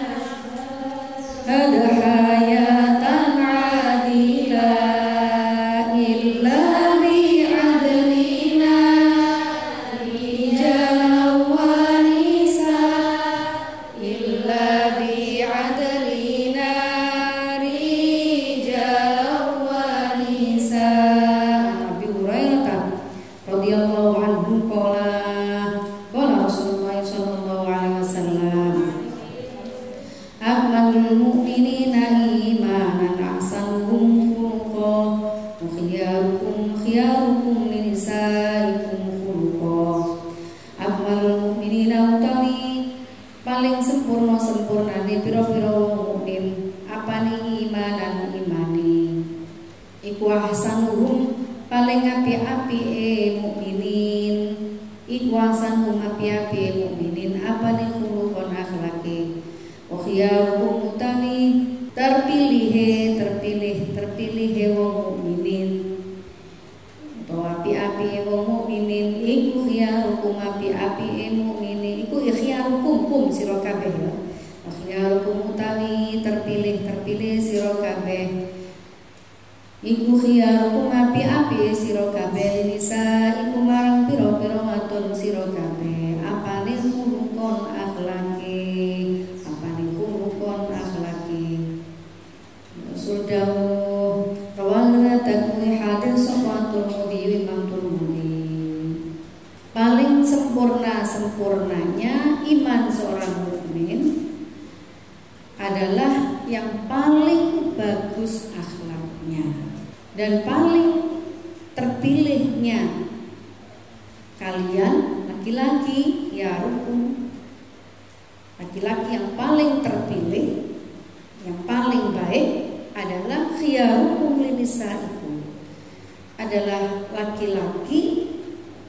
ada hayatan adilah illa bi adlina rijalan wa nisa illa bi adlina rijalan wa nisa. Abi Hurairah radhiyallahu anhu qala Rasulullah sallallahu alaihi wasallam akmalul mu'minina imanan ahsanuhum khuluqan wa khiyarukum min nisaikum khuluqan. Akmalul mu'minina utawi paling sempurnane pira-pira mukmin apane imanan imane iku ahsanuhum paling apik-apike mukminin iku ahsanuhum apik-apike mukminin apane khuluqan akhlake. Khiyarukum utawi terpilih wong mukminin atau api-api wong mukminin iku khiyarukum api-api mukminin iku khiyarukum sira kabeh ya. Khiyarukum utawi terpilih sira kabeh iku khiyarukum api-api sira kabeh nisa iku marang pira-pira wadon sira kabeh apane khulukon akhlake Surdawu rawalna takwi hadis sopatul mudi imam turmudi. Paling sempurnanya iman seorang mukmin adalah yang paling bagus akhlaknya dan paling terpilihnya kalian laki-laki ya rukun laki-laki yang paling terpilih yang paling baik adalah khiyarukum linisaikum adalah laki-laki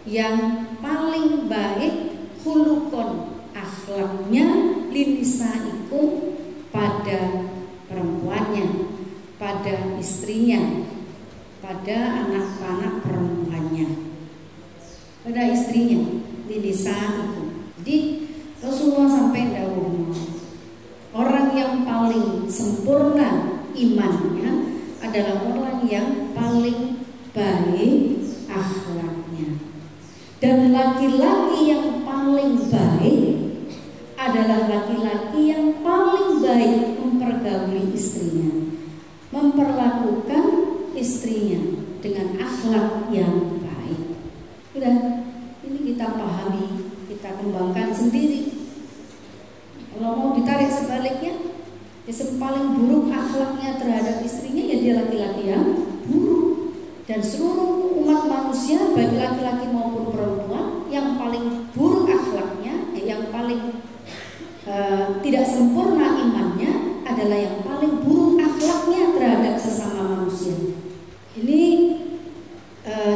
yang paling baik khulukon akhlaknya linisaikum pada perempuannya, pada istrinya, pada anak-anak perempuannya, pada istrinya linisaikum. Jadi Rasulullah sampai dawuh orang yang paling sempurna imannya adalah orang yang paling baik akhlaknya. Dan laki-laki yang paling baik adalah laki-laki yang paling baik mempergauli istrinya, memperlakukan istrinya dengan akhlak yang baik. Udah, ini kita pahami, kita kembangkan sendiri. Kalau mau ditarik sebaliknya, yang paling buruk akhlaknya terhadap istrinya ya dia laki-laki yang buruk. Dan seluruh umat manusia baik laki-laki maupun perempuan yang paling buruk akhlaknya yang paling tidak sempurna imannya adalah yang paling buruk akhlaknya terhadap sesama manusia. Ini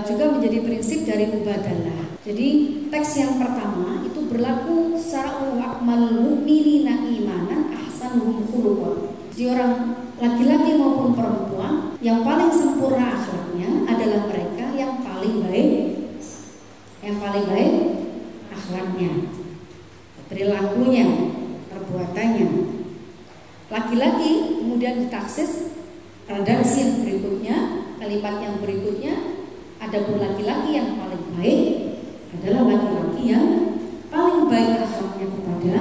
juga menjadi prinsip dari mubadalah. Jadi teks yang pertama itu berlaku secara akmalul mu'minina imanan ahsanuhum khuluqan. Jadi orang laki-laki maupun perempuan yang paling sempurna akhlaknya adalah mereka yang paling baik akhlaknya, perilakunya, perbuatannya. Laki-laki kemudian ditaksis redaksi yang berikutnya, kalimat yang berikutnya, adapun laki-laki yang paling baik adalah laki-laki yang paling baik akhlaknya kepada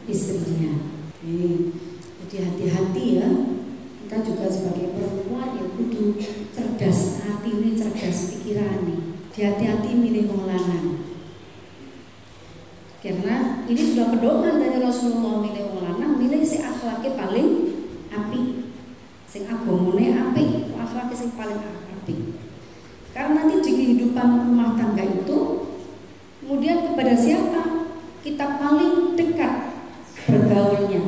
istrinya. Jadi hati-hati ya, kita juga sebagai perempuan ya kudu cerdas hati ini, cerdas pikiran nih. Hati-hati milih wong ini sudah pedoman dari Rasulullah, milih wong lanang milih sing akhlake paling apik, sing agamane apik, akhlake sing paling apik. Karena nanti di kehidupan rumah tangga itu, kemudian kepada siapa kita paling dekat bergaulnya,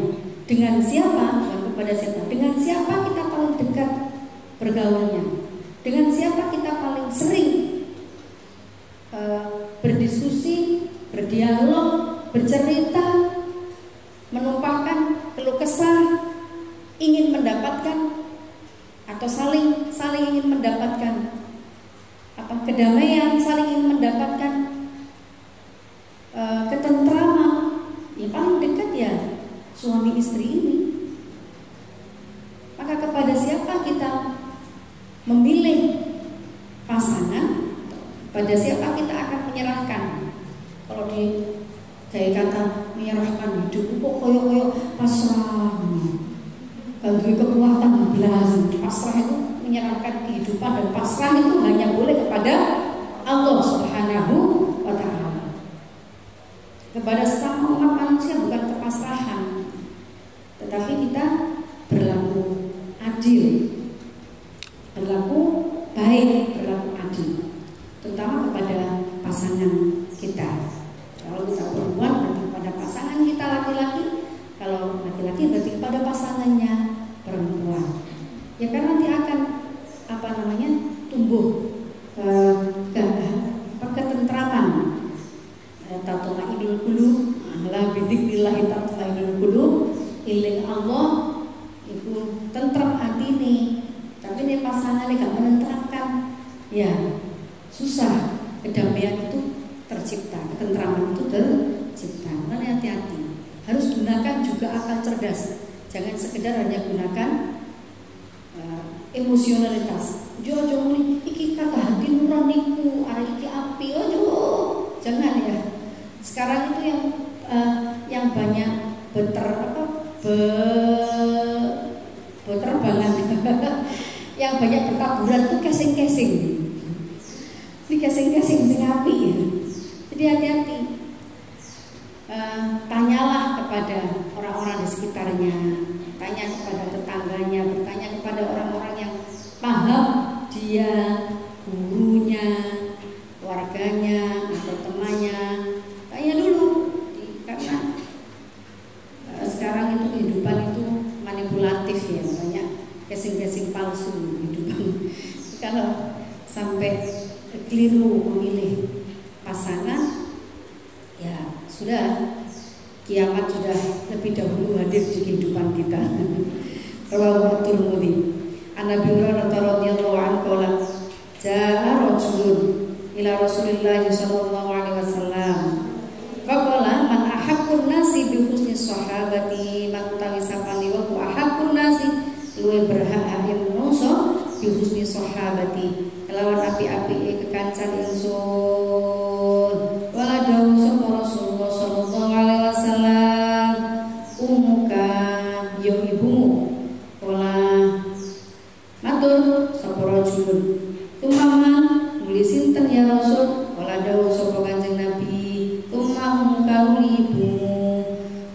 dengan siapa, bukan kepada siapa, dengan siapa kita paling dekat bergaulnya, dengan siapa kita paling sering berdiskusi, berdialog, bercerita, menumpahkan keluh kesah, ingin mendapatkan atau saling ingin mendapatkan kedamaian, saling ingin mendapatkan ketentraman. Ya paling dekat ya suami istri ini. Maka kepada siapa kita memilih pasangan, pada siapa kita akan menyerahkan. Kalau di kayak kata menyerahkan hidup kok koyo pasrah, bagi kekuatan belas. Pasrah itu menyerahkan kehidupan, dan pasrah itu hanya boleh kepada Allah Subhanahu wa ta'ala. Kepada sesama umat manusia bukan kepasrahan, tetapi kita berlaku adil, berlaku baik, berlaku adil, terutama kepada pasangan kita. Kalau kita perempuan berarti kepada pasangan kita laki-laki, kalau laki-laki berarti kepada pasangannya perempuan. Ya kan nanti akan tumbuh ketentraman. Tatma'innul qulub, la bidzikrillah tatma'innul qulub. Iling Allah itu tentram hati nih. Tapi nih pasangannya gak menenteramkan, ya susah kedamaian itu tercipta, ketentraman itu tercipta. Makanya hati-hati, harus gunakan juga akal cerdas. Jangan sekedar hanya gunakan emosionalitas. Jojo muni iki kata hati nuraniku, arek iki api, ojo. Jangan ya. Sekarang itu yang banyak berterbangan yang banyak bertaburan itu casing-casing. Ini casing-casing sing api ya. Jadi hati-hati. Tanyalah kepada orang-orang di sekitarnya, tanya kepada tetangganya, bertanya kepada orang-orang yang paham dia, gurunya, warganya atau temannya. Tanya dulu, karena sekarang itu kehidupan itu manipulatif ya, banyak casing-casing palsu kehidupan. Kalau sampai keliru memilih pasangan, ya sudah, kiamat sudah lebih dahulu hadir di kehidupan kita. Rawahu Tirmidzi. An Abi Hurairah radhiyallahu anhu qala jaa rajulun ila Rasulillah sallallahu alaihi wasallam faqala man ahaqqun nasi bi husni sahabati man tawisapani wa ahaqqun nasi luwe berhak hadir manusa bi husni sahabati kelawan api-api kekancan ingsun wala dawu sapa Rasulullah sallallahu alaihi wasallam umuka ya ibumu wala matur sapa rajulun tumama nuli sinten ya Rasul wala dawu sapa Kanjeng Nabi tumma umuka ibumu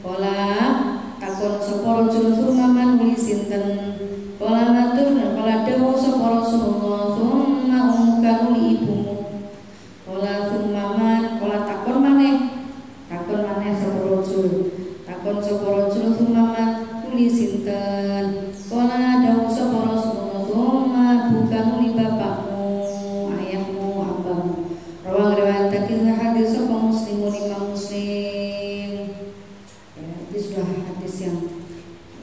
wala takon sapa rajulun tumama nuli sinten wala matur wala dawu sapa Rasulullah tumma umuka ibumu wala tumma wala takon maneh sapa rajul takon sapa rajul tumma nuli sinten wala dawu sapa Rasulullah tumma bukan nuli bapakmu ayahmu abahmu rawang riwayatake hadis sapa Muslim Imam Muslim. Ya, itu sudah hadis yang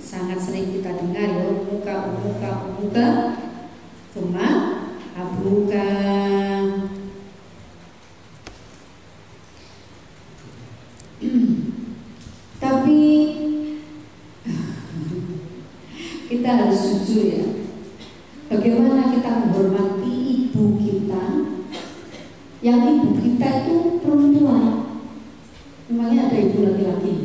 sangat sering kita dengar ya, muka tumma abuka. Tapi kita harus jujur ya, bagaimana kita menghormati ibu kita, yang ibu kita itu perempuan. Memangnya ada ibu laki-laki?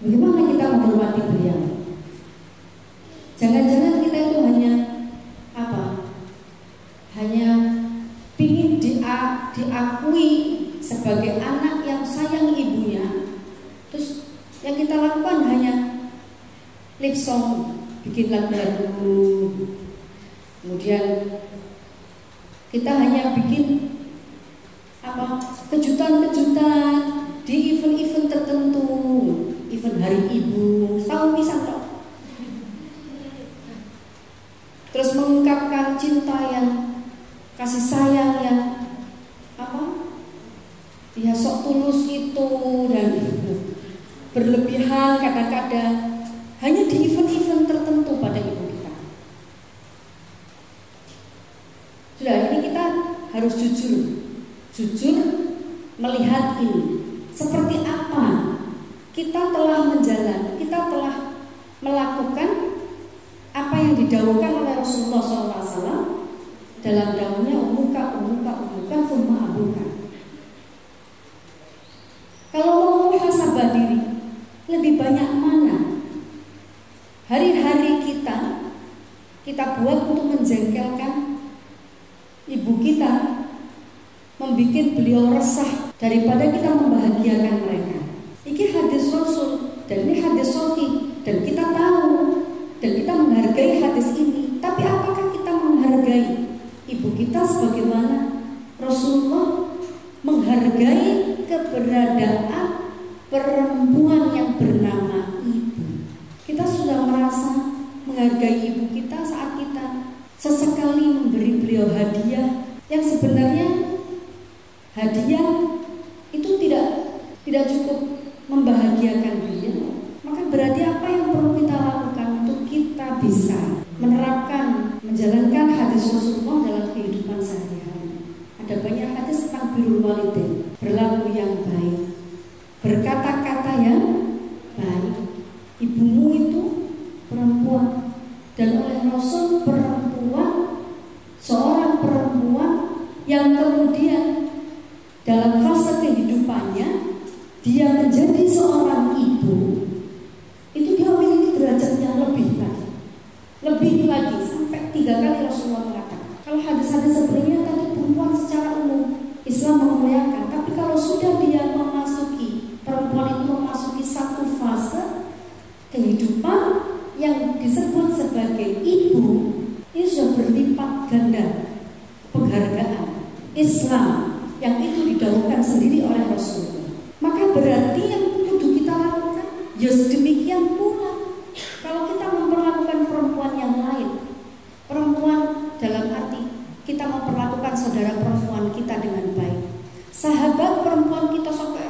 Bagaimana kita menghormati beliau? Jangan-jangan kita itu hanya hanya ingin diakui sebagai anak yang sayang ibunya, terus yang kita lakukan hanya lip song, bikin lagu-lagu, kemudian kita hanya bikin kejutan-kejutan di event-event tertentu, event hari ibu, setahun pisan tok. Terus mengungkapkan cinta yang kasih sayang yang ya sok tulus itu dan berlebihan kadang-kadang hanya di event-event tertentu pada ibu kita. Sudah, ini kita harus jujur melihat ini seperti apa kita telah menjalani, kita telah melakukan apa yang didhawuhkan oleh Rasulullah SAW dalam dawuhnya umuka thumma abuka. Kalau mau muhasabah diri, lebih banyak mana hari-hari kita buat untuk menjengkelkan ibu kita, membuat beliau resah daripada kita membahagiakan mereka. Ini hadis Rasul dan ini hadis sahih dan kita tahu dan kita menghargai hadis ini. Tapi apakah kita menghargai ibu kita sebagaimana Rasulullah menghargai keberadaan perempuan yang bernama ibu? Kita sudah merasa menghargai ibu kita saat kita sesekali memberi beliau hadiah yang sebenarnya hadiah itu tidak cukup membahagiakan beliau. Maka berarti apa yang perlu kita lakukan untuk kita bisa menerapkan, menjalankan hadis Rasulullah dalam kehidupan sehari-hari? Ada banyak hadis tentang birrul walidain, berlaku yang baik, berkata-kata yang baik. Ibumu itu perempuan dan oleh Rasul perempuan, seorang perempuan yang kemudian dalam fase kehidupannya dia menjadi seorang ibu, itu dia memiliki derajat yang lebih lagi sampai 3 kali Rasulullah mengatakan. Kalau hadis-hadis sebelumnya tadi perempuan secara umum Islam memuliakan, tapi kalau sudah dia perempuan itu memasuki satu fase kehidupan yang disebut sebagai ibu, ini sudah berlipat ganda penghargaan Islam yang itu didahulukan sendiri oleh Rasulullah. Maka berarti yang kudu kita lakukan ya demikian pula kalau kita memperlakukan perempuan yang lain, perempuan dalam arti kita memperlakukan saudara perempuan kita dengan baik, sahabat perempuan kita sampai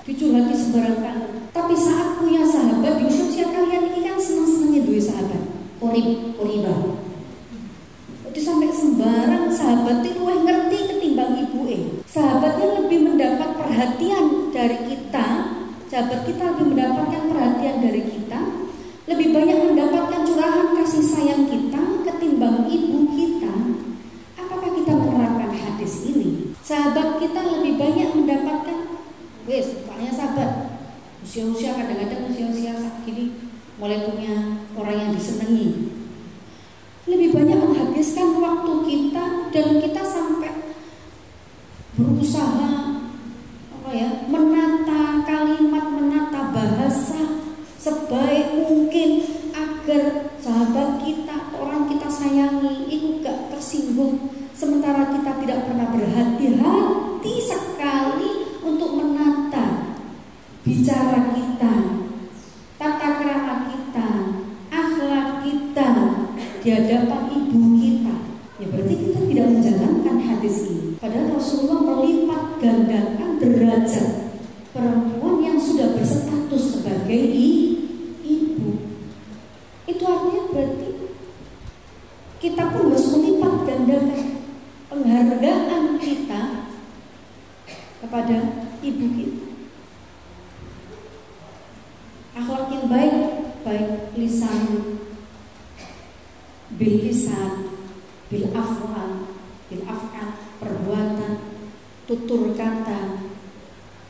dicurhati sembarangan. Tapi saat punya sahabat di usia kalian ini kan senang-senangnya dua sahabat, koribah. Itu sampai sembarang sahabat itu ngerti ketimbang ibu sahabatnya lebih mendapat perhatian dari kita, sahabat kita lebih mendapatkan perhatian dari kita, lebih banyak mendapatkan curahan kasih sayang kita ketimbang ibu kita. Apakah kita menerapkan hadis ini? Sahabat kita lebih banyak mendapatkan, bukannya sahabat usia-usia kadang-kadang usia-usia gini mulai punya orang yang disenangi, lebih banyak menghabiskan waktu kita dan kita sampai berusaha menata kalimat, menata bahasa sebaik mungkin agar sahabat kita, orang kita sayangi itu gak tersinggung, sementara kita tidak pernah berhati-hati sekali untuk menata bicara kita, tata krama kita, akhlak kita di hadapan ibu kita. Ya berarti kita tidak menjalankan hadis ini. Padahal Rasulullah melipat gandakan derajat perempuan yang sudah berstatus sebagai ibu. Itu artinya berarti kita pun harus melipat gandakan penghargaan kita kepada ibu kita. Akhlak yang baik, baik lisan, bil lisan, bil af'al, perbuatan, tutur kata.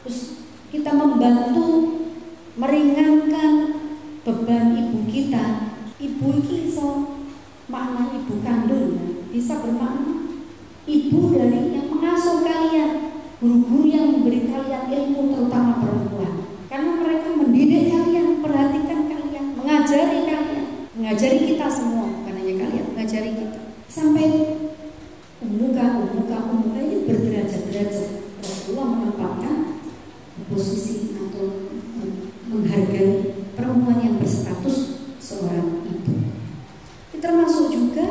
Terus kita membantu meringankan beban ibu kita. Ibu ini makna ibu kandung bisa bermakna ibu dari yang mengasuh kalian, guru-guru yang derajat Rasulullah menempatkan posisi atau menghargai perempuan yang berstatus seorang ibu. Termasuk juga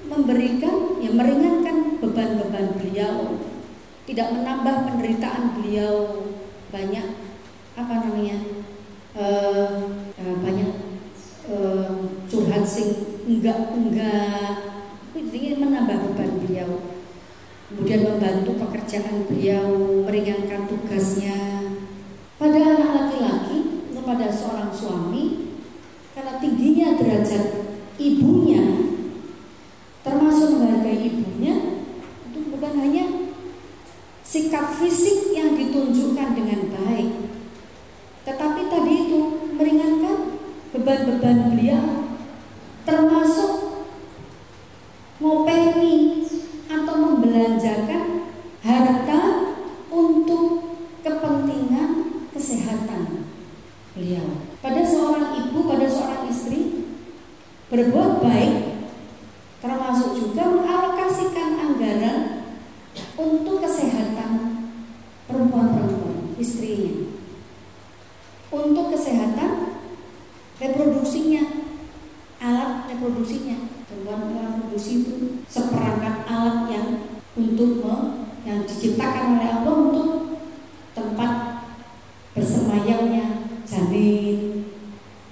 memberikan, meringankan beban-beban beliau, tidak menambah penderitaan beliau. Banyak banyak curhat sing enggak, itu menambah beban beliau. Kemudian membantu pekerjaan beliau, meringankan tugasnya. Pada anak laki-laki, kepada seorang suami, karena tingginya derajat ibunya, termasuk menghargai ibunya, itu bukan hanya sikap fisik yang ditunjukkan dengan baik, tetapi tadi itu meringankan beban-beban beliau, termasuk ngopeni atau membelanjakan harta untuk kepentingan kesehatan beliau. Pada seorang ibu, pada seorang istri, berbuat baik termasuk juga mengalokasikan anggaran untuk kesehatan perempuan-perempuan istrinya, untuk kesehatan reproduksinya, alat reproduksinya. Perempuan reproduksi itu seperangkat alat yang yang diciptakan oleh Allah untuk tempat bersemayamnya janin,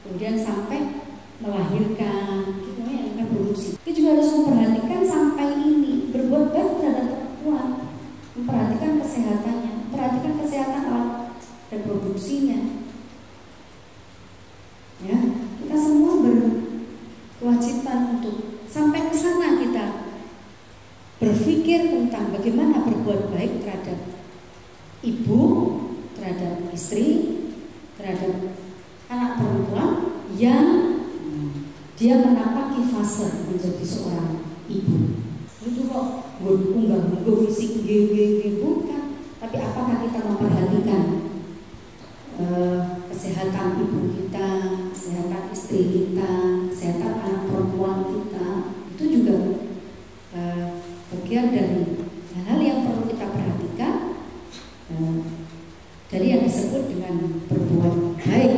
kemudian sampai melahirkan, gitu ya, reproduksi. Kita juga harus memperhatikan sampai ini, berbuat baik terhadap perempuan, memperhatikan kesehatannya, memperhatikan kesehatan alat reproduksinya. Ya, kita semua berkewajiban untuk sampai ke sana, kita berpikir tentang bagaimana berbuat baik terhadap ibu, terhadap istri, terhadap anak perempuan yang dia menapaki fase menjadi seorang ibu. Itu kok unggah-ungguh fisik bukan, tapi apakah kita memperhatikan kesehatan ibu kita, kesehatan istri kita, kesehatan anak perempuan kita. Itu juga bagian dari hal-hal yang perlu kita perhatikan dari yang disebut dengan berbuat baik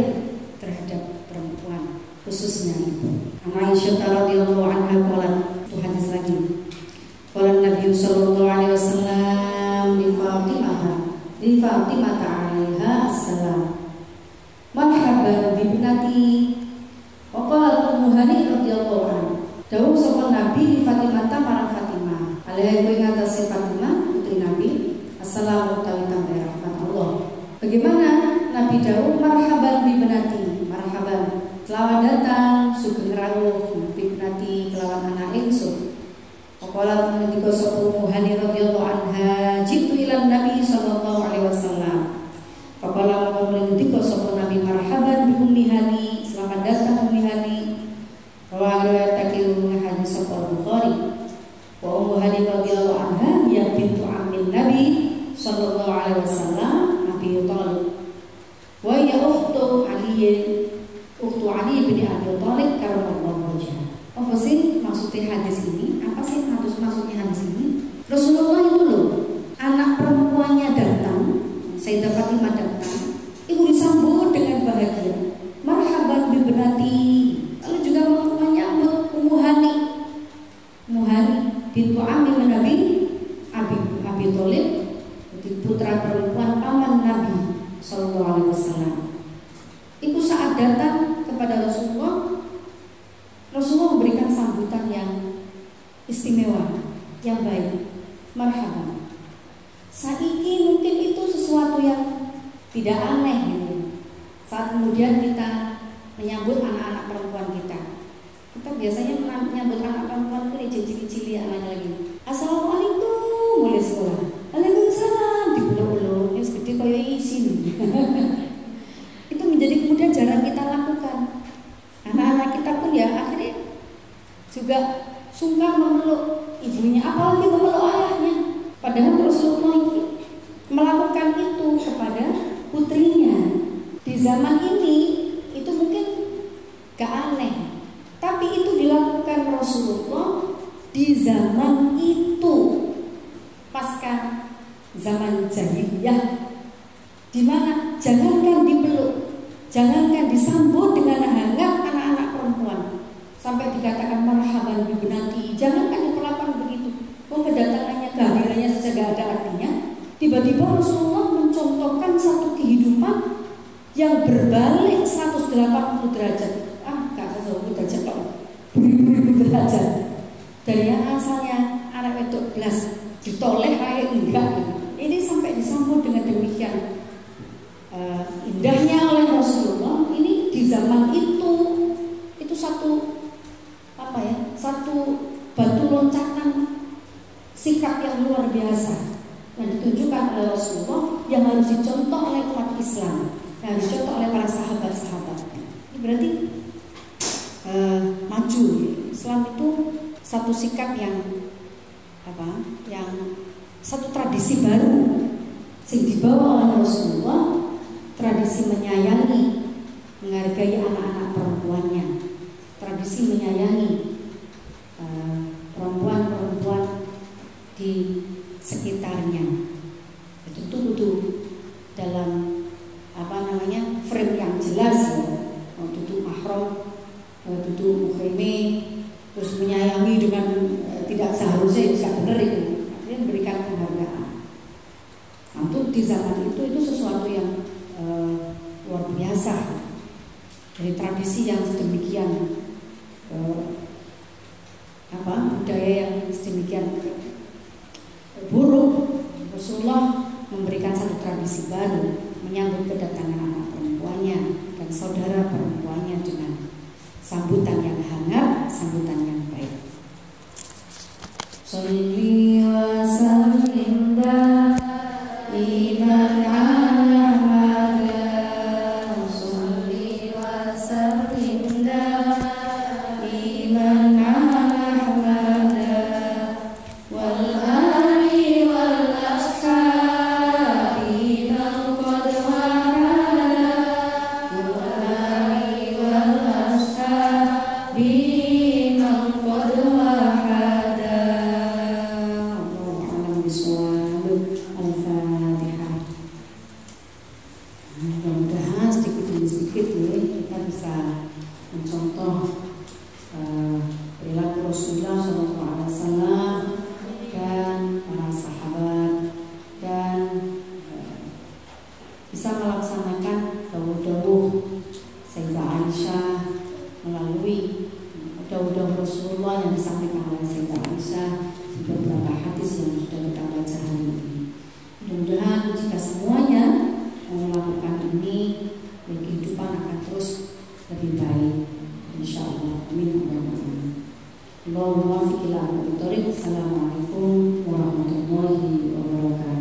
terhadap perempuan, khususnya ibu. Aisyah radhiyallahu anha qalat, itu hadis lagi. Qala Nabi sallallahu alaihi wasallam li Fatimah alaiha assalam, marhaban bi ibnati. Wa qala Ummu Hani radhiyallahu anha, dawuh sapa Nabi li Fatimah marang Fatimah, alaiha kuwi ngatasi Fatimah putri Nabi, assalamu alaikum rahmat Allah. Bagaimana Nabi dawuh marhaban bi ibnati, marhaban selamat datang sugeng rawuh bi ibnati kelawan anak ingsun. Waqala ngendika sapa Ummu Hani radhiyallahu anha, jitu ila Nabi sallallahu alaihi wasallam. Faqala ngendika sapa Nabi marhaban bi Ummi Hani, selamat datang Ummi Hani. Wa riwayatake hadis sapa Bukhari. Wa Ummu Hani radhiyallahu anha ya bintu ammin Nabi sallallahu alaihi wasallam, Abi Thalib. Wa ya ukhtu Ali bin Abi Thalib karramallahu wajhahu. Apa sih maksudnya hadis ini? Apa sih maksudnya hadis ini? Rasulullah itu loh, anak perempuannya datang, Sayyidah Fatimah datang, itu disambut dengan bahagia. Marhaban bi ibnati. Lalu juga menyambut Ummu Hani bintu Ammi Nabi Abi Thalib, putra perempuan paman Nabi sallallahu alaihi wasallam. Itu saat datang kepada Rasulullah memberikan sambutan yang istimewa, yang baik. Marhaban. Saiki mungkin itu sesuatu yang tidak aneh gitu. Saat kemudian kita menyambut anak-anak perempuan kita biasanya menyambut anak perempuan itu cili-cili anaknya lagi. Assalamualaikum, mulai sekolah. Waalaikumsalam, dipeluk-peluk, yang segede kayak isin. Itu menjadi kemudian jarang kita lakukan. Anak-anak kita pun ya akhirnya juga sungkan memeluk ibunya, apalagi memeluk ayahnya. Padahal Rasulullah ini melakukan itu kepada putrinya. Di zaman ini itu mungkin gak aneh, tapi itu dilakukan Rasulullah di zaman itu, pasca zaman jahiliyah, di mana jangankan dipeluk, jangankan disambut dengan hangat anak-anak perempuan, sampai dikatakan marhaban bibnati, jangankan diperlakukan begitu. Kedatangannya, kehadirannya saja gak ada artinya. Tiba-tiba Rasulullah mencontohkan satu kehidupan yang berbalik 180 derajat. Gak 180 derajat kok, beribu-ribu derajat. Dari yang asalnya anak wedok belas ditoleh kayak enggak, ini sampai disambut dengan demikian indahnya oleh Rasulullah. Ini di zaman itu satu satu batu loncatan sikap yang luar biasa yang ditunjukkan oleh Rasulullah, yang harus dicontoh oleh umat Islam, yang harus dicontoh oleh para sahabat-sahabat. Ini berarti maju. Islam itu satu sikap yang yang satu tradisi baru yang dibawa oleh Rasulullah, tradisi menyayangi, menghargai anak-anak perempuannya, tradisi menyayangi perempuan-perempuan di sekitarnya. Itu tuh dalam frame yang jelas ya. Duduk mahram, duduk muhrimah, terus menyayangi dengan tidak seharusnya, bisa benar itu. Artinya memberikan penghargaan. Untuk di zaman itu sesuatu yang luar biasa. Dari tradisi yang sedemikian budaya yang sedemikian buruk, Rasulullah memberikan satu tradisi baru, menyambut kedatangan anak perempuannya dan saudara perempuannya dengan sambutan yang hangat, sambutan yang baik. Sholli wa sallim iman Assalamualaikum warahmatullahi wabarakatuh.